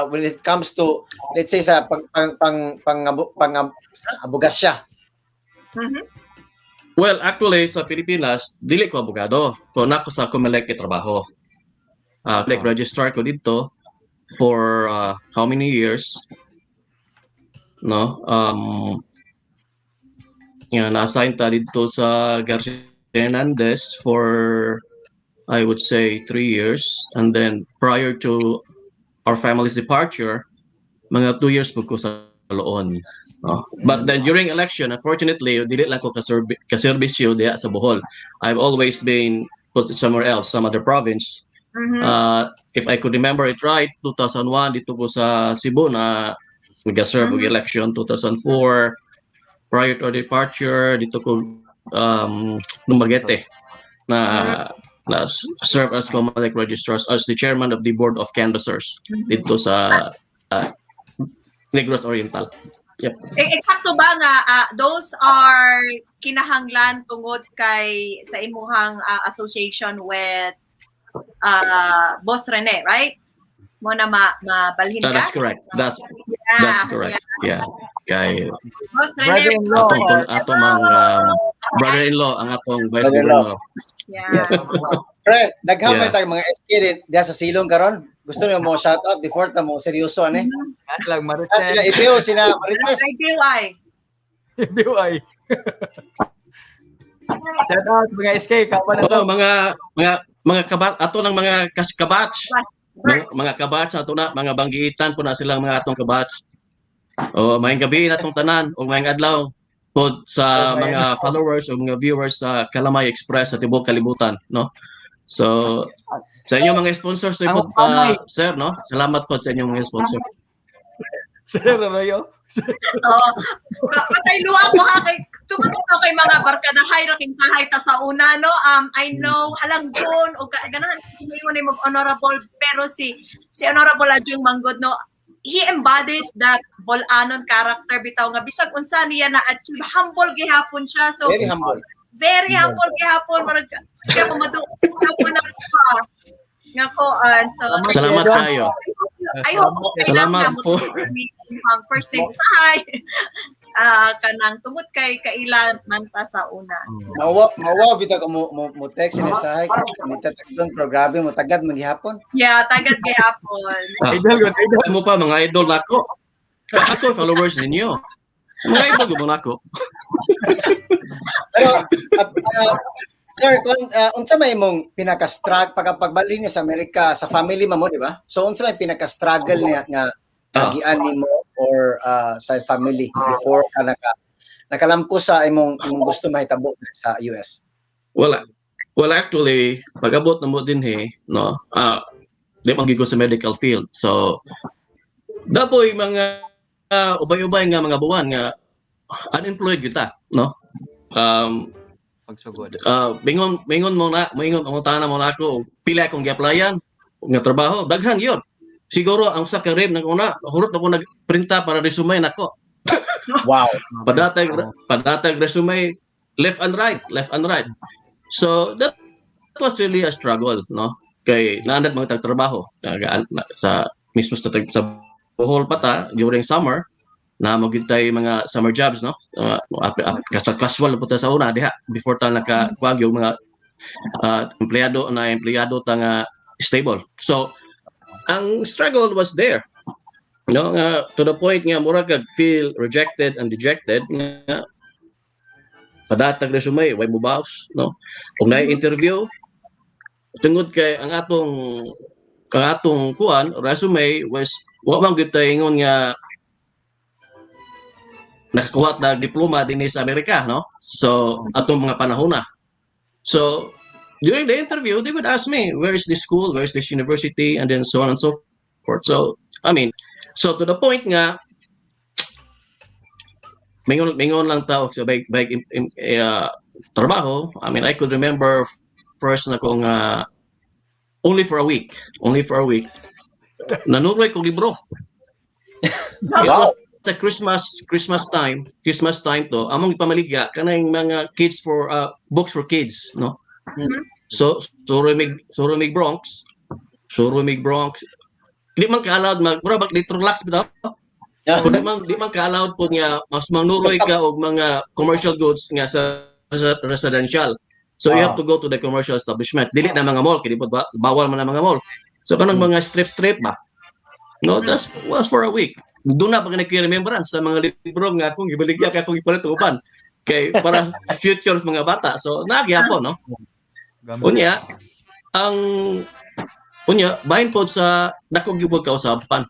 when it comes to let's say sa abogasya. well, actually sa Pilipinas dili ko abogado. So nako sa Comelec trabaho. Like registrar ko dito for how many years? No? Na-assign ta dito sa Garcia Hernandez for I would say 3 years, and then prior to our family's departure, mga 2 years po ko sa Loon. But then during election, unfortunately, dili lang ko ka-serbisyo diya sa Bohol. I've always been put somewhere else, some other province. If I could remember it right, 2001 dito ko sa Cebu na nag-serve og election. 2004 prior to our departure dito ko Dumaguete na serve as Comelec registrars as the chairman of the board of canvassers dito sa Negros Oriental. Yep. Eksakto ba nga those are kinahanglan tungod kay sa imuhang association with Boss Rene, right? Mo na mabalhin ka? That's correct. That's correct. Yeah. Kay Boss Rene. atong mga brother-in-law ang atong vice governor. Yeah. Pre, daghan tayong mga SK diya sa silong karon. Gusto niyo mo shout out before ta mo seryoso ani. Lang Sila Ibeo, sila Marites. BUI. Shout out mga SK, kawan na to. Mga kabat ato ng mga kabatch. Mga kabatch ato na mga Banggiitan po na silang mga atong kabatch. Mayong gabi natong tanan o mayong adlaw po sa mga followers o mga viewers sa Kalamay Xpress sa Tibuok, Kalibutan, no? So sa inyong mga sponsors po, sir, no? Salamat po sa inyong mga sponsors. Sir Arroyo. Pasaylo ako ha kay tumututo kay mga barkadahay ra king kahay ta sa una, no? I know halanggon o ganahan mo mo honorable pero si honorable Adjung Manggod, no? He embodies that Bol-Anon character bitaw nga bisag unsa niya na achieve, humble gihapon siya. So very humble gihapon marag kaya ko maduo hapon na nga ko so salamat kayo. I hope okay lang Salamat na po. ang first name usahay. Kanang tungod kay kailan man ta sa una. Mawa bitaw ko mo text ni sahay nita doon pero grabe mo tagad maghihapon. Yeah, tagad gihapon. Idol mo pa, mga idol nako. Ako, followers ninyo. Mga idol mo nako. Pero sir, unsa may imong pinaka-struggle pagbalik niyo sa Amerika sa family mo, di ba? So unsa may pinaka-struggle niya nga nagian nimo or sa family before ka nakalampo sa imong gusto mahitabo sa US? Well, actually, pag-abot na mo din no, di man gid ko sa medical field. So, dapoy mga ubay-ubay nga mga buwan nga unemployed kita, no? Pagsugod. Mingon mo tana mo na ako, pila akong gi-applyan nga trabaho, daghan yun. Siguro ang sa karim nang una, hurot ako nagprinta para resume nako. Wow. Padatag resume left and right. So that was really a struggle, no? Kay naanad mga trabaho sa mismo sa Bohol pata during summer na magitay mga summer jobs, no? Casual po ta sa una diha before ta nakakuag yung mga empleyado ta nga stable. So ang struggle was there, no? To the point nga mura kag feel rejected and dejected nga padatag resume way mo boss, no? Kung na interview tungod kay ang atong kuan resume was wa man gyud tay ingon nga nakakuha na diploma din sa Amerika, no? So atong mga panahon na. So during the interview, they would ask me, where is this school, where is this university, and then so on and so forth. So, I mean, so to the point nga, mingon lang tao sa trabaho. I mean, I could remember first na kong only for a week, nanuroy ko libro. It was the Christmas time to, among ipamaligya, kanang mga kids for, books for kids, no? So Surumig Bronx. Di man ka-allowed mura bag relax bitaw. Di man ka-allowed po nga mas manuroy ka og mga commercial goods nga sa residential. So you have to go to the commercial establishment. Dili na mga mall kay di bawal man ang mga mall. So kanang mga strip ba. No, that was for a week. Doon na pag nagki-remembrance sa mga libro nga akong gibaligya ka akong ipalit uban kay para future mga bata. So nagyapon, no? Unya bahin po sa dako gyud kausaban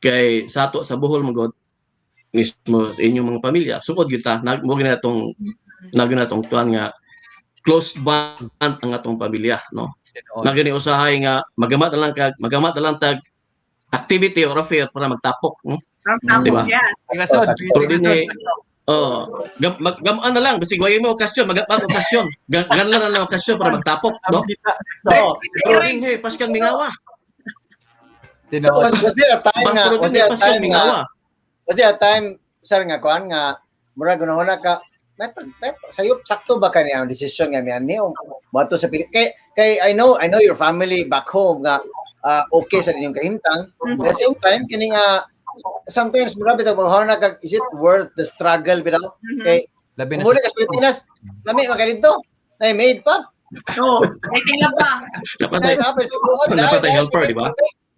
kay sa ato sa Bohol magod mismo sa inyong mga pamilya sukod gyud ta mo gina tong tuan nga close bond ang atong pamilya, no? Nagani usahay nga magamat na lang tag activity or affair para magtapok, no? Diba? Pero din gamaan na lang basig way mo okasyon okasyon ganlan na lang okasyon para magtapok, no? Pero din paskang mingawa. So was there a time sir nga kuan nga mura gunahuna ka sayop sakto ba kani ang desisyon nga mian ni moadto sa kay I know your family back home nga okay sa inyong kahimtang. At the same time kini nga sometimes mura bitaw mahona kag is it worth the struggle bitaw kay muli ka sa Pilipinas lami magadito na made pa Taking na ba? Napatay helper, di ba?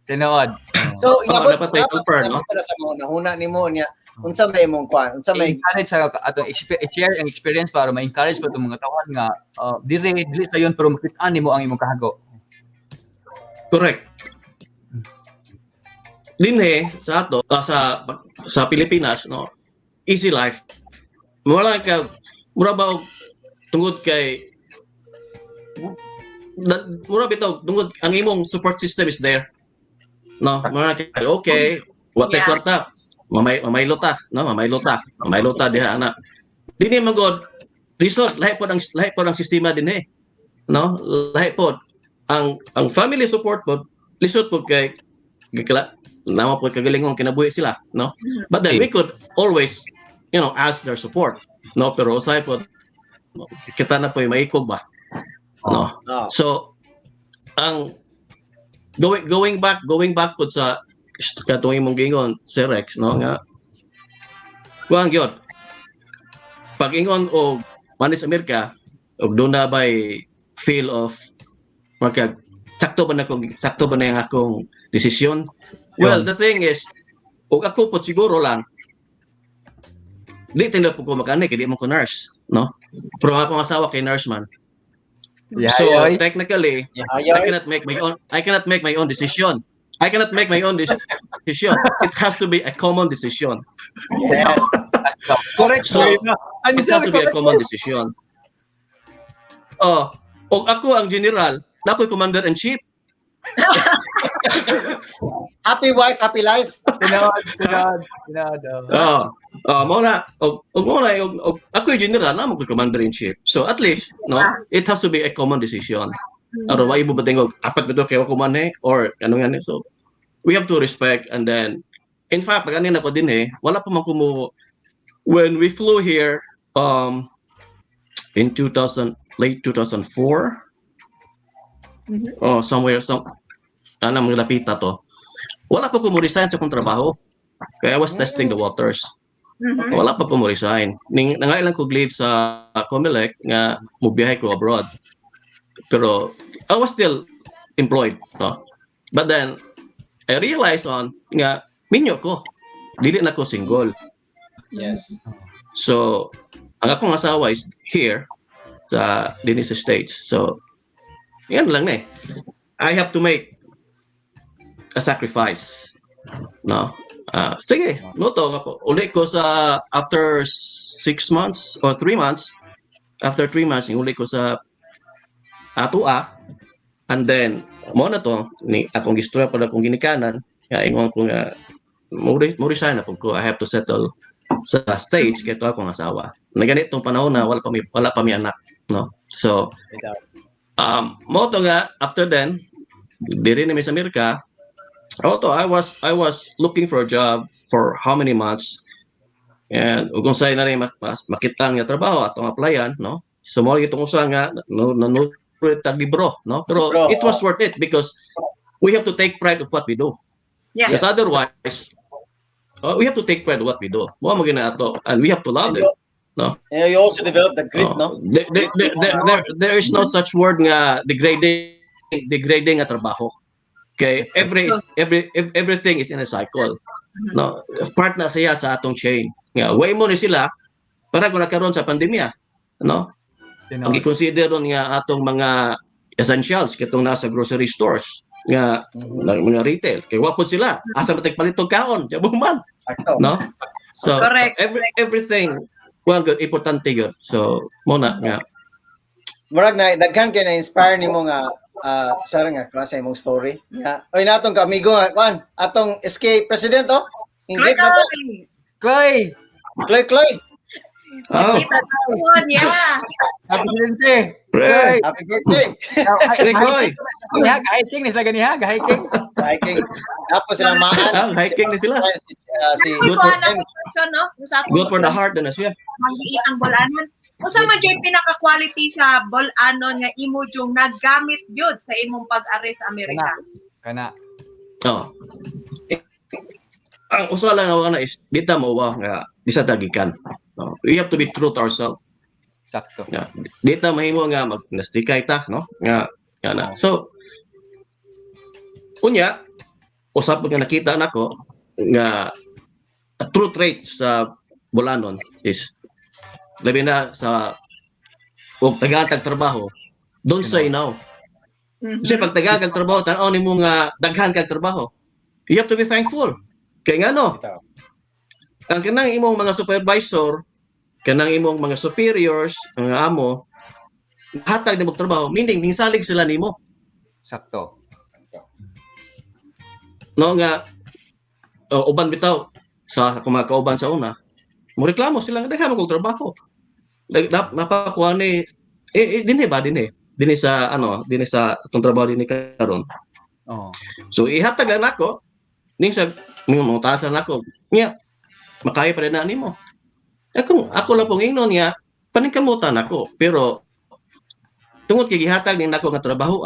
Tinood. So napatay helper, no? Para sa mga nahuna nimo niya unsa may imong kuan unsa may encourage sa atong share ang experience para ma-encourage pa itong mga tawhan nga dili sa yon pero makit-an nimo ang imong kahago. Correct. Dinhe sa ato sa Pilipinas, no, easy life mura ba tungod kay mura bitaw tungod ang imong support system is there, no? Mura kay okay what the kwarta mamaylo ta diha ana dinhi magod resort lahi pod ang sistema dinhi, no? Lahi pod ang family support pod lisod pod kay nama po kagalingon kinabuhi sila, no? But then we could always, ask their support, no? Pero usay po kita na po maikog ba, no? So ang going back pud sa katong imong gingon si Rex, no, nga kuang gyud pag ingon og manis Amerika og doon na bay feel of magkag sakto ba na yung akong desisyon. Well, the thing is og ako po siguro lang di tinda po ko magani kay di mo ko nurse, no, pero akong asawa kay nurse man. So technically, I cannot make my own decision. I cannot make my own decision. It has to be a common decision. Yes. Correct. So it has to be a common decision. Og ako ang general, ako'y commander in chief. Happy wife, happy life. Muna ako'y general, namo ko commander in chief. So at least, no, it has to be a common decision. Aro why mo batingog apat bito kayo ko man or ano nga ni. So we have to respect, and then in fact pag anin ako din wala pa man ko when we flew here in late 2004. Somewhere mga lapita to. Wala pa ko mo resign sa kong trabaho. Kaya I was testing the waters. Wala pa ko mo resign. Nangailan ko leave sa Comelec nga mubiyahe ko abroad. Pero I was still employed, no? But then I realized nga minyo ko. Dili na ko single. Yes. So ang akong asawa is here sa Dinis States. So yan lang I have to make a sacrifice. No. Sige, noto ako. Uli ko sa after 6 months or 3 months. After 3 months, uli ko sa atua, and then mo na to ni akong gistorya pa akong ginikanan kaya ingon ko nga mo resign na ko. I have to settle sa stage kay to akong asawa na ganitong panahon na wala pa mi anak, no. So mo to nga after then diri na mi sa Amerika. I was looking for a job for how many months, and kung sa'yo na rin makita nga trabaho atong applyan, no. So mo itong usa nga libro, no? Pero it was worth it because we have to take pride of what we do. Yes. Because otherwise, we have to take pride of what we do. Mo magina-ato, and we have to love it. No? And you also develop the grit, no? There is no such word nga degrading nga trabaho. Okay, everything is in a cycle. No, part na siya sa atong chain. Nga way mo ni sila para kung nagkaroon sa pandemya, no? Ang i-consider ron nga atong mga essentials katong nasa grocery stores nga mga retail kay wapod sila asa matag palitog kaon jabuman, no. So everything good importante good. So mo na nga murag na daghan kay na inspire nimo nga sara nga klase imong story nga oy natong kamigo nga kwan atong SK president Ingrid na to Chloe. oh Yeah. Happy birthday. Pre. happy birthday. Chloe. Hiking ni sila ganiha, hiking. Hiking tapos sila maan Hiking ni sila. si Good for them. No? Good for the heart na siya. Banggiitang Bol-anon. Kung sa man dyan pinaka-quality sa Bol-anon nga imo yung naggamit yun sa imong pag-ari sa Amerika. Kana. Ang uso lang na is dita mo nga bisa tagikan. We have to be true to ourselves. Sakto. Yeah. Dita mahimo nga magnastikay ta, no? Nga na. So unya usap nga nakita nako nga a true trait sa Bol-anon is labi na sa tagatag trabaho, don't say no. Kasi pag tagatag trabaho, tanaw nimo nga daghan kag trabaho. You have to be thankful. Kaya nga no, ang kanang imong mga supervisor, kanang imong mga superiors, mga amo, hatag nimo trabaho, meaning ningsalig sila nimo. Sakto. No nga uban bitaw sa kumakauban sa una, mo reklamo sila nga daghan kog trabaho. Napakuha ni dinhi sa atong trabaho dinhi karon. So ihatag na nako ning sa mga tasan nako nya makaya pa rin na nimo. Ako lang pong ingnon niya paningkamutan ako, pero tungod kay gihatag ning nako nga trabaho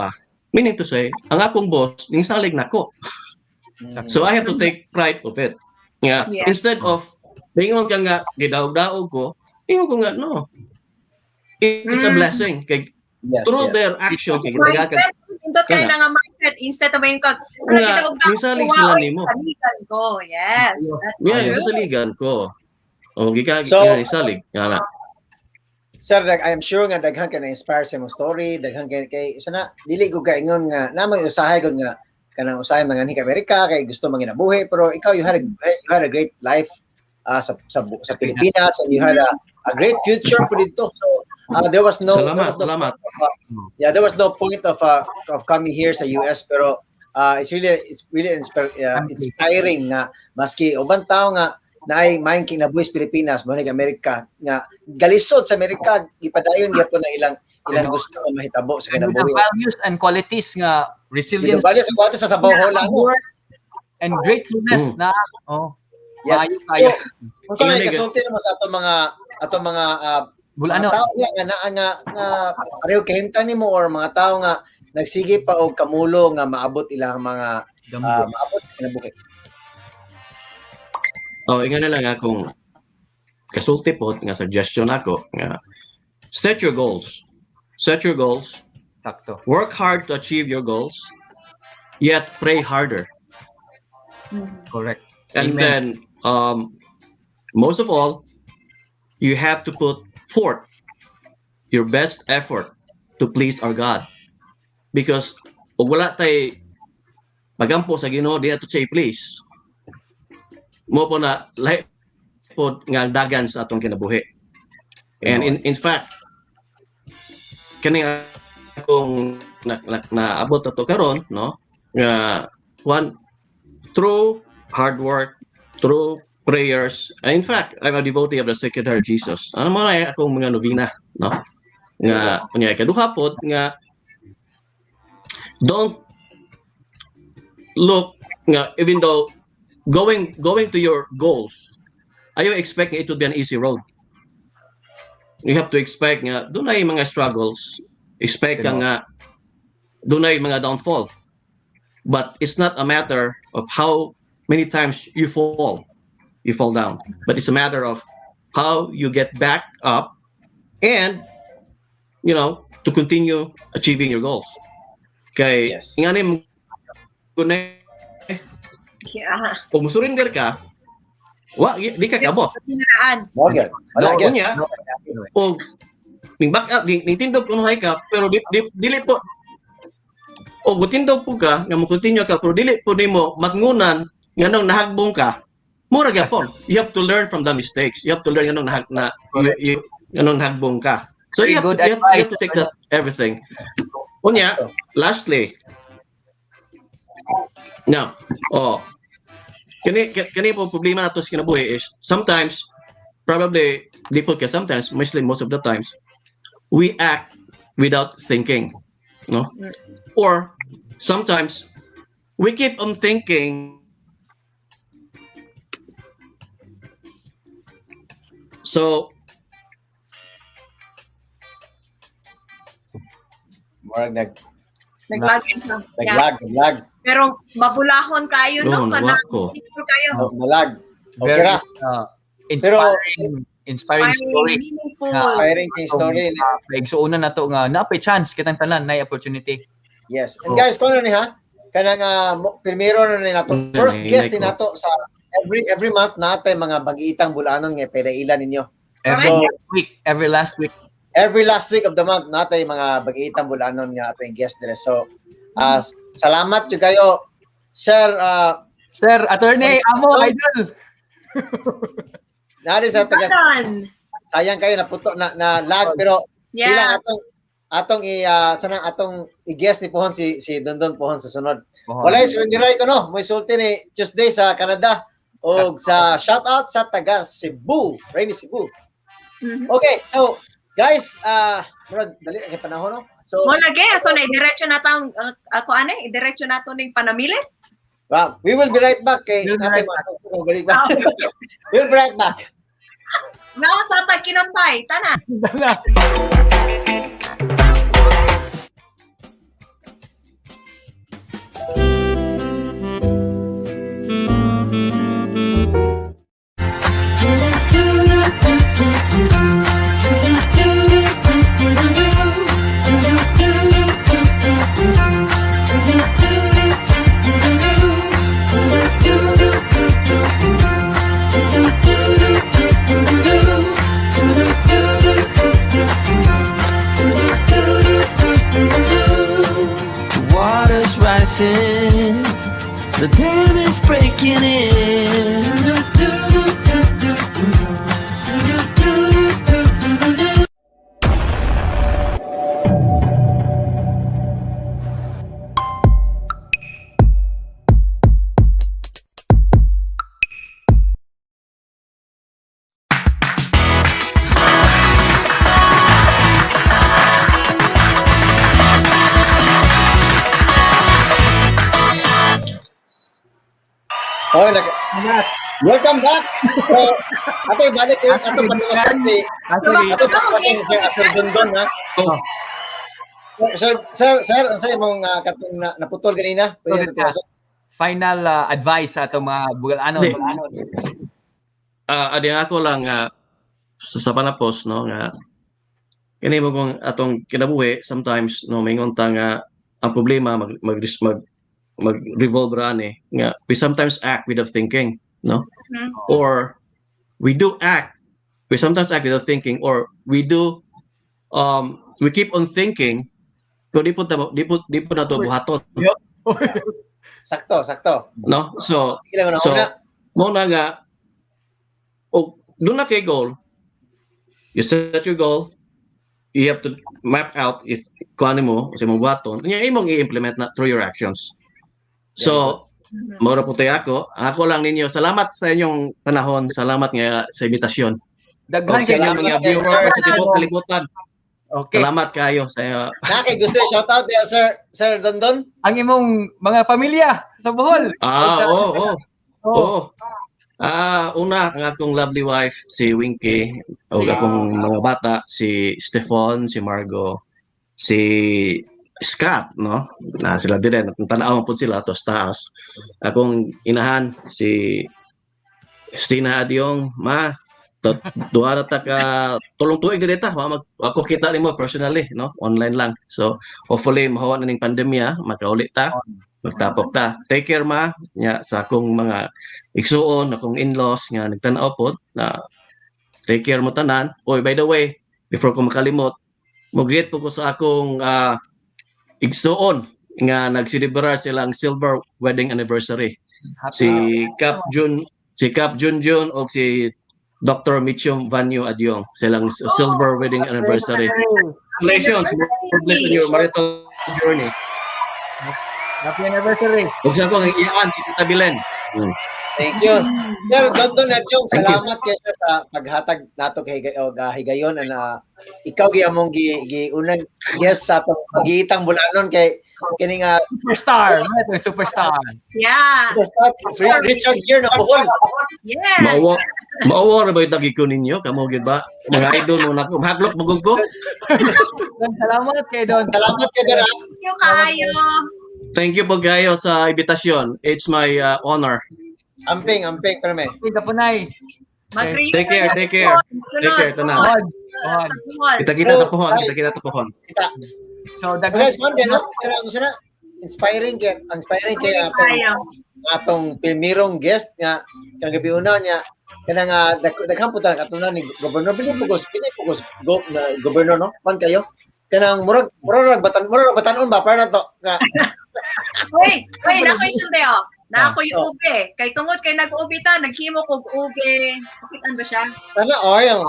Meaning to say, ang akong boss, ning salig nako. So I have to take pride of it. Yeah. Yeah. Instead of ingon ka nga gidaog-daog ko, ingon ko nga no. It's a blessing kay Yes, through yes. their action kay gitagagan. Mindset, kayo na nga mindset, instead of yung kag, Nga, misalig sila nimo. Saligan ko, yes. That's Yeah, true. sa ligan ko. O gika So, salig. Nga. Sir, I am sure nga daghan ka na-inspire sa imong story, daghan kay sana dili ko kaingon nga namang usahay gud nga kanang usahay mga ni Amerika kay gusto manginabuhi pero ikaw you had a great life sa Pilipinas and you had a great future po dito. So there was no Salamat. There was no point of coming here sa US pero it's really inspiring nga maski ubang tao nga naay maayong kinabuhi sa Pilipinas mo Amerika nga galisod sa Amerika ipadayon gyapon na ilang gusto nga mahitabo sa And with the kinabuhi. values and qualities nga resilience Dito bali sa kwarto sa Boholano. and gratefulness na Yes. kaya. So, kung saan kasulti naman sa atong mga Bol-Anon. mga tao nga pareho kahimtang nimo or mga tao nga nagsige pa og kamulo nga maabot ilang mga maabot sa kinabuhi. Ingon na lang akong kasulti po nga suggestion ako nga set your goals. Set your goals. Sakto. Work hard to achieve your goals. Yet pray harder. Correct. And Amen. then most of all, you have to put forth your best effort to please our God. Because wala tay magampo sa Ginoo diha to say please. Mo po na lahi po nga dagan sa atong kinabuhi. And in fact, kani akong naabot ato karon no nga one through hard work, through prayers. And in fact, I'm a devotee of the Sacred Heart of Jesus. Ano mo na akong mga novena, no? Nga kunya kaduha pod nga don't look nga even though going to your goals, are you expecting it to be an easy road? You have to expect nga dunay mga struggles, expect nga dunay mga downfall. But it's not a matter of how many times you fall down, but it's a matter of how you get back up and to continue achieving your goals. Kay Yes. nganim kunay Yeah. kung surrender ka, di ka kabot. Tinaraan. Morgan. Wala gyud. Kunya, o ning back up, ning tindog kunuhay ka, pero dili po o gutindog po ka nga mo continue ka pero dili po nimo magngunan nganong nahagbong ka. Mura gyapon. You have to learn from the mistakes. You have to learn nganong nganong nahagbong ka. So you have to take that everything. Unya, lastly. Now, kani po problema nato sa kinabuhi is sometimes probably sometimes mostly most of the times we act without thinking, no? Or sometimes we keep on thinking. So Morgan Naglag. Yeah. naglag. Pero mabulahon kayo, no? nawak ko. Kayo. Malag. Okay Very ra. inspiring story. Meaningful. Inspiring story. Igsuunan na to nga napay chance kitang tanan na opportunity. Yes. And guys, kung ano ni ha? Kanang primero na ni nato. First guest din nato sa every month natin mga Banggiitang Bol-anon nga pedailan ninyo. Every last week. Every last week of the month natin mga Banggiitang Bol-anon nga ato yung guest dire. So salamat yung kayo Sir Attorney Amo Idol. Nari sa taga sayang kayo naputo na lag pero sila atong i-guest ni Pohon si Dondon Pohon sa sunod. Walay surrenderay ko no, may sulti ni Tuesday sa Canada o sa shout out sa taga Cebu, Rainy Cebu. Okay, so guys, murag dali kay panahon no. So mo lagi so na diretso na taong diretso na to ning panamili. Wow, we will be right back kay We'll be natin right mas We'll be right back. Now sa Kinampay, tana. dancing. The dam is breaking in. Oh, welcome back. So, ate, balik kayo. Ato paniwasan si Sir Dondon, ha? Oh. Sir, ano sa'yo mong katong naputol kanina? Pwede natin tiwasan? Final advice sa atong mga Bohol'Anon. Adi ako lang sa panapos no nga kini mo kung atong kinabuhi sometimes no mingon ta nga ang problema mag revolve rani nga we sometimes act without thinking no or we sometimes act without thinking or we keep on thinking pero di po na to buhaton Sakto. no so Sige lang, una. mo na nga o doon na kay goal you set your goal you have to map out if kung ano mo sa mong buhaton yung imong i-implement na through your actions. So, maura po tayo ako lang ninyo. Salamat sa inyong panahon. Salamat nga sa invitasyon. Daghan Sa kayo inyong mga viewers sa Tibuok, Kalibutan. Okay. Salamat kayo sa Kay gusto yung shoutout niya, Sir Dondon? Ang imong mga pamilya sa Bohol. Una, ang akong lovely wife, si Winky. O akong mga bata, si Stefan, si Margo, si Scott, no? Na sila din tanaw po sila to taas. Akong inahan si Stina Adyong, ma duha na ta ka tulong tuig dito ako kita nimo personally no online lang so hopefully mahawa na ning pandemya makauli ta magtapok ta take care ma nya sa akong mga igsuon akong in-laws nga nagtan-aw pod na take care mo tanan by the way before ko makalimot mo greet po ko sa akong igsuon nga nagselebrar silang silver wedding anniversary si Cap Junjun o si Dr. Mitchum Vanyo Adyong silang silver wedding anniversary. Congratulations, more bless on your marital journey. Happy anniversary. Huwag siya kong iyaan si Tita Bilen. Thank you. Sir Dondon Adyong, salamat kayo sa paghatag nato kay higayon na ikaw gyamong giunang guest sa atong Banggiitang Bol-anon kay kini nga superstar. Yeah. Richard Gere na Bohol. Yes. Maawa ra ba itagi ko ninyo? Kamo gid ba? Mga idol mo na ko. Mahaglok bugog ko. Salamat kay Don. Salamat kay Don. Thank you kayo. Thank you po gayo sa invitasyon. It's my honor. Amping perme. Kapunay. Take care. Take care tanan. Kita ta pohon. So guys, man kay no? Sira inspiring kay atong pilmirong guest nga kang gabi una niya kanang daghang puta katunan ni Governor Pinipugos na Governor no man kayo kanang murag batanon ba para na to nga Wait, na question dayo. Na ako yung ube. Kay tungod kay nag-ube ta, naghimo kog ube. Pakitaan ba siya? sana oil.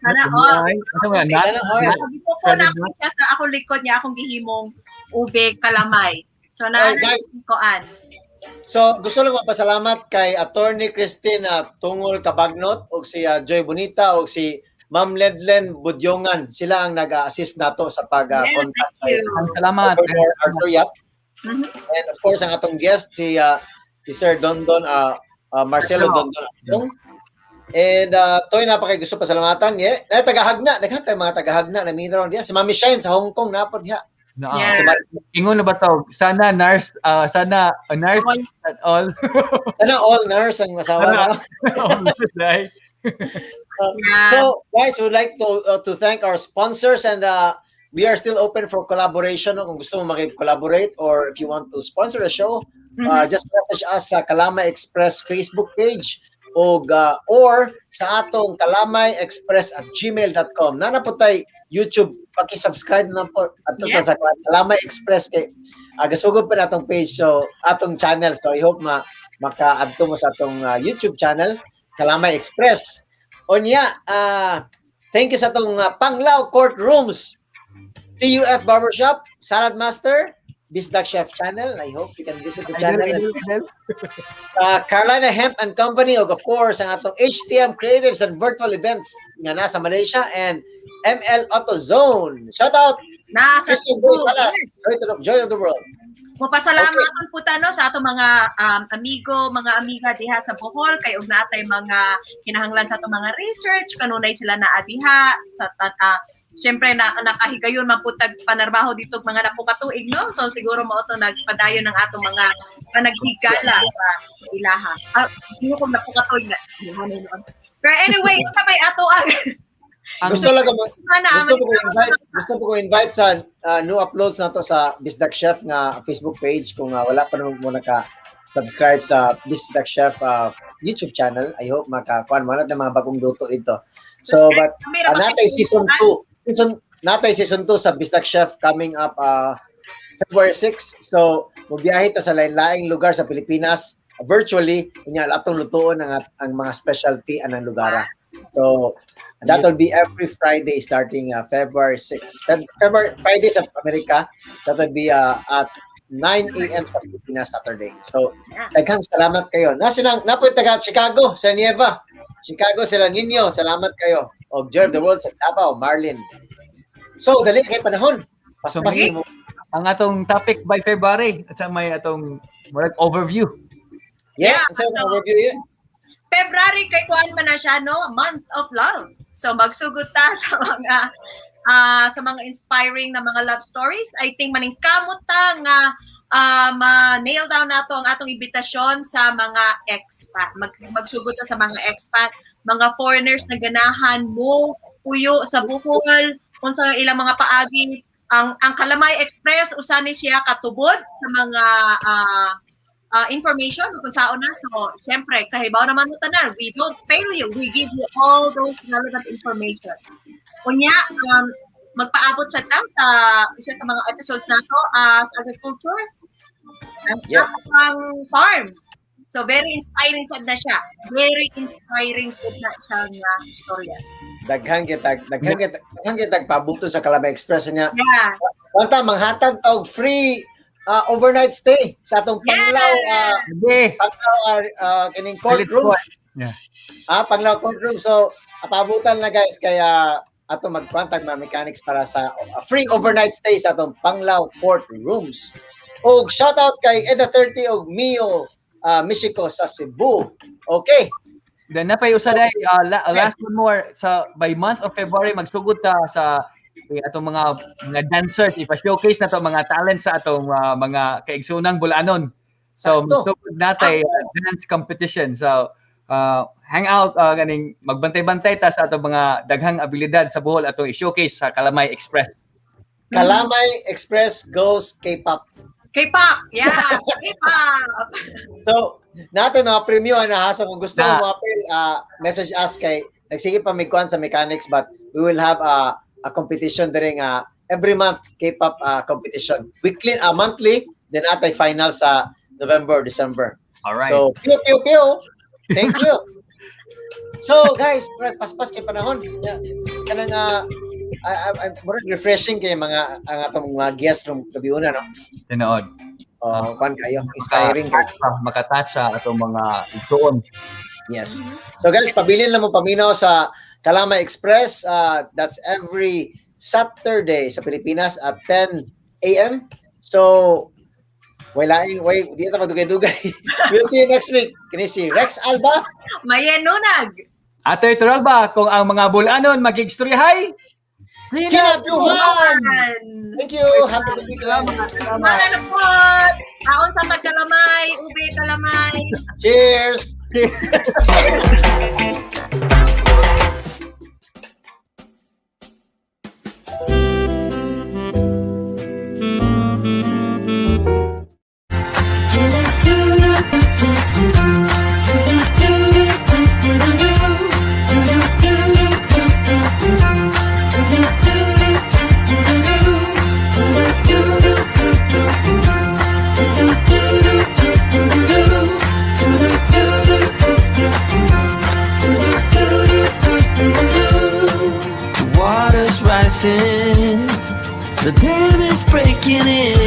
Sana oil. Sana oil. Sabi ko na ako siya sa akong likod niya, akong gihimong ube kalamay. So na guys, koan. So gusto lang magpasalamat kay Attorney Christine Tungol Kabagnot ug si Joy Bonita ug si Ma'am Ledlen Budyongan. Sila ang nag-assist nato sa pag-contact kay Salamat. Governor Arthur Yap. And of course ang atong guest si Sir Dondon Marcelo Dondon. And toy napakay gusto pasalamatan ye. Na tagahagna, daghan tay mga tagahagna na minron diya. Si Mami Shine sa Hong Kong napod diha. Ingon na ba tawag? Sana nurse at all. Sana all nurse ang asawa. So guys, we would like to thank our sponsors and we are still open for collaboration. Kung gusto mo makipag-collaborate or if you want to sponsor the show, just message us sa KalamayXpress Facebook page or sa atong KalamayXpress@gmail.com. Nana po tayo YouTube, paki-subscribe na po at sa KalamayXpress kay Gasugod pa natong page, so atong channel. So I hope maka-adto mo sa atong YouTube channel, Kalamay Xpress. Onya, thank you sa atong Panglao Courtrooms, TUF Barbershop, Salad Master, Bisdak Chef channel. I hope you can visit the channel. Carolina Hemp and Company, of course, ang atong HTM Creatives and Virtual Events nga nasa Malaysia, and ML Auto Zone. Shout out! Nasa Christian Cebu. Boy Salas, Joy of the World. Mapasalamatan po tano sa ato mga amigo, mga amiga diha sa Bohol, kay ug natay mga kinahanglan sa ato mga research, kanunay sila na adiha. Siyempre nakahigayon maputag panarbaho dito mga napukatuig, no? So siguro mo ito nagpadayon ng atong mga naghigala sa ilaha. Hindi ko napukatuig na. Pero anyway, sa may ato Gusto ko invite sa new uploads nato sa Bisdak Chef nga Facebook page. Kung wala pa naman mo naka-subscribe sa Bisdak Chef YouTube channel, I hope makakuan mo na mga bagong luto dito. So, but natay season 2. Natay season 2 sa Bisdak Chef coming up February 6. So, mubiyahe ta sa lain-laing lugar sa Pilipinas virtually. Kunya atong lutuon ang mga specialty anang lugar. So, that will be every Friday starting February 6. Fridays of America. That will be at 9 a.m. sa Pilipinas Saturday. So, daghang salamat kayo. Napoy taga Chicago, sa Nieva. Chicago, sila ninyo. Salamat kayo. O Joy of the World sa Davao, Marlin. So, dali kay panahon. Paspasin mo. Ang atong topic by February at sa may atong overview. Yeah, ang overview yun. February kay kuan man na siya, no? Month of love. So magsugod ta sa mga inspiring na mga love stories. I think maningkamot ta nga ma-nail down nato ang atong imbitasyon sa mga expat. Magsugod ta sa mga expat, mga foreigners na ganahan mo puyo sa Bohol, unsa ilang mga paagi. Ang Kalamay Xpress usani siya katubod sa mga information kung saan na. So, syempre, kahibaw naman mo tanan, we don't fail you. We give you all those relevant information. Kunya, magpaabot siya ta sa isa sa mga episodes na to sa agriculture and sa farms. So, very inspiring sad na siya. Very inspiring sad na siyang istorya. Daghang kita pabuto sa Kalamay Xpress niya. Yeah. Wanta manghatag og free overnight stay sa atong Panglao kining courtroom. Yeah. Panglao courtroom. So pabutan na guys kaya ato magkontakt mga mechanics para sa free overnight stay sa atong Panglao courtrooms. Og shout out kay Eda 30 og Mio Michiko sa Cebu. Okay. Then napay usa day last one more sa by month of February magsugod ta sa atong mga dancers, ipa-showcase na to mga talents sa atong mga kaigsunang Bol-Anon. So magsugod natay dance competition. So hang out ganing magbantay-bantay ta sa atong mga daghang abilidad sa Bohol atong i-showcase sa Kalamay Xpress. Kalamay Xpress goes K-pop. K-pop! Yeah! K-pop! So, natin mga preview na so kung gusto mo message us kay nagsige pa may kuan sa mechanics, but we will have a competition during every month K-pop competition. Weekly, monthly, then atay final sa November, December. All right. So, pew, pew, pew. Thank you. So, guys, paspas kay panahon. Kanang I'm more refreshing kay ang atong mga guests from Kabiuna, no? Tinood. Kuan kayo, inspiring guys. Makatouch sa atong mga ituon. Yes. So guys, pabilin lang mo paminaw sa Kalamay Xpress. That's every Saturday sa Pilipinas at 10 a.m. So, di ito magdugay-dugay. We'll see you next week. Can you see Rex Alba? Mayenunag! Ate Turalba, kung ang mga Bol-Anon mag-istoryahay, Kinabuhan! Thank you! Happy to be Kalamay! Mana na po! Aon sa Kalamay, Ubi Kalamay! Cheers! listen. The dam is breaking in.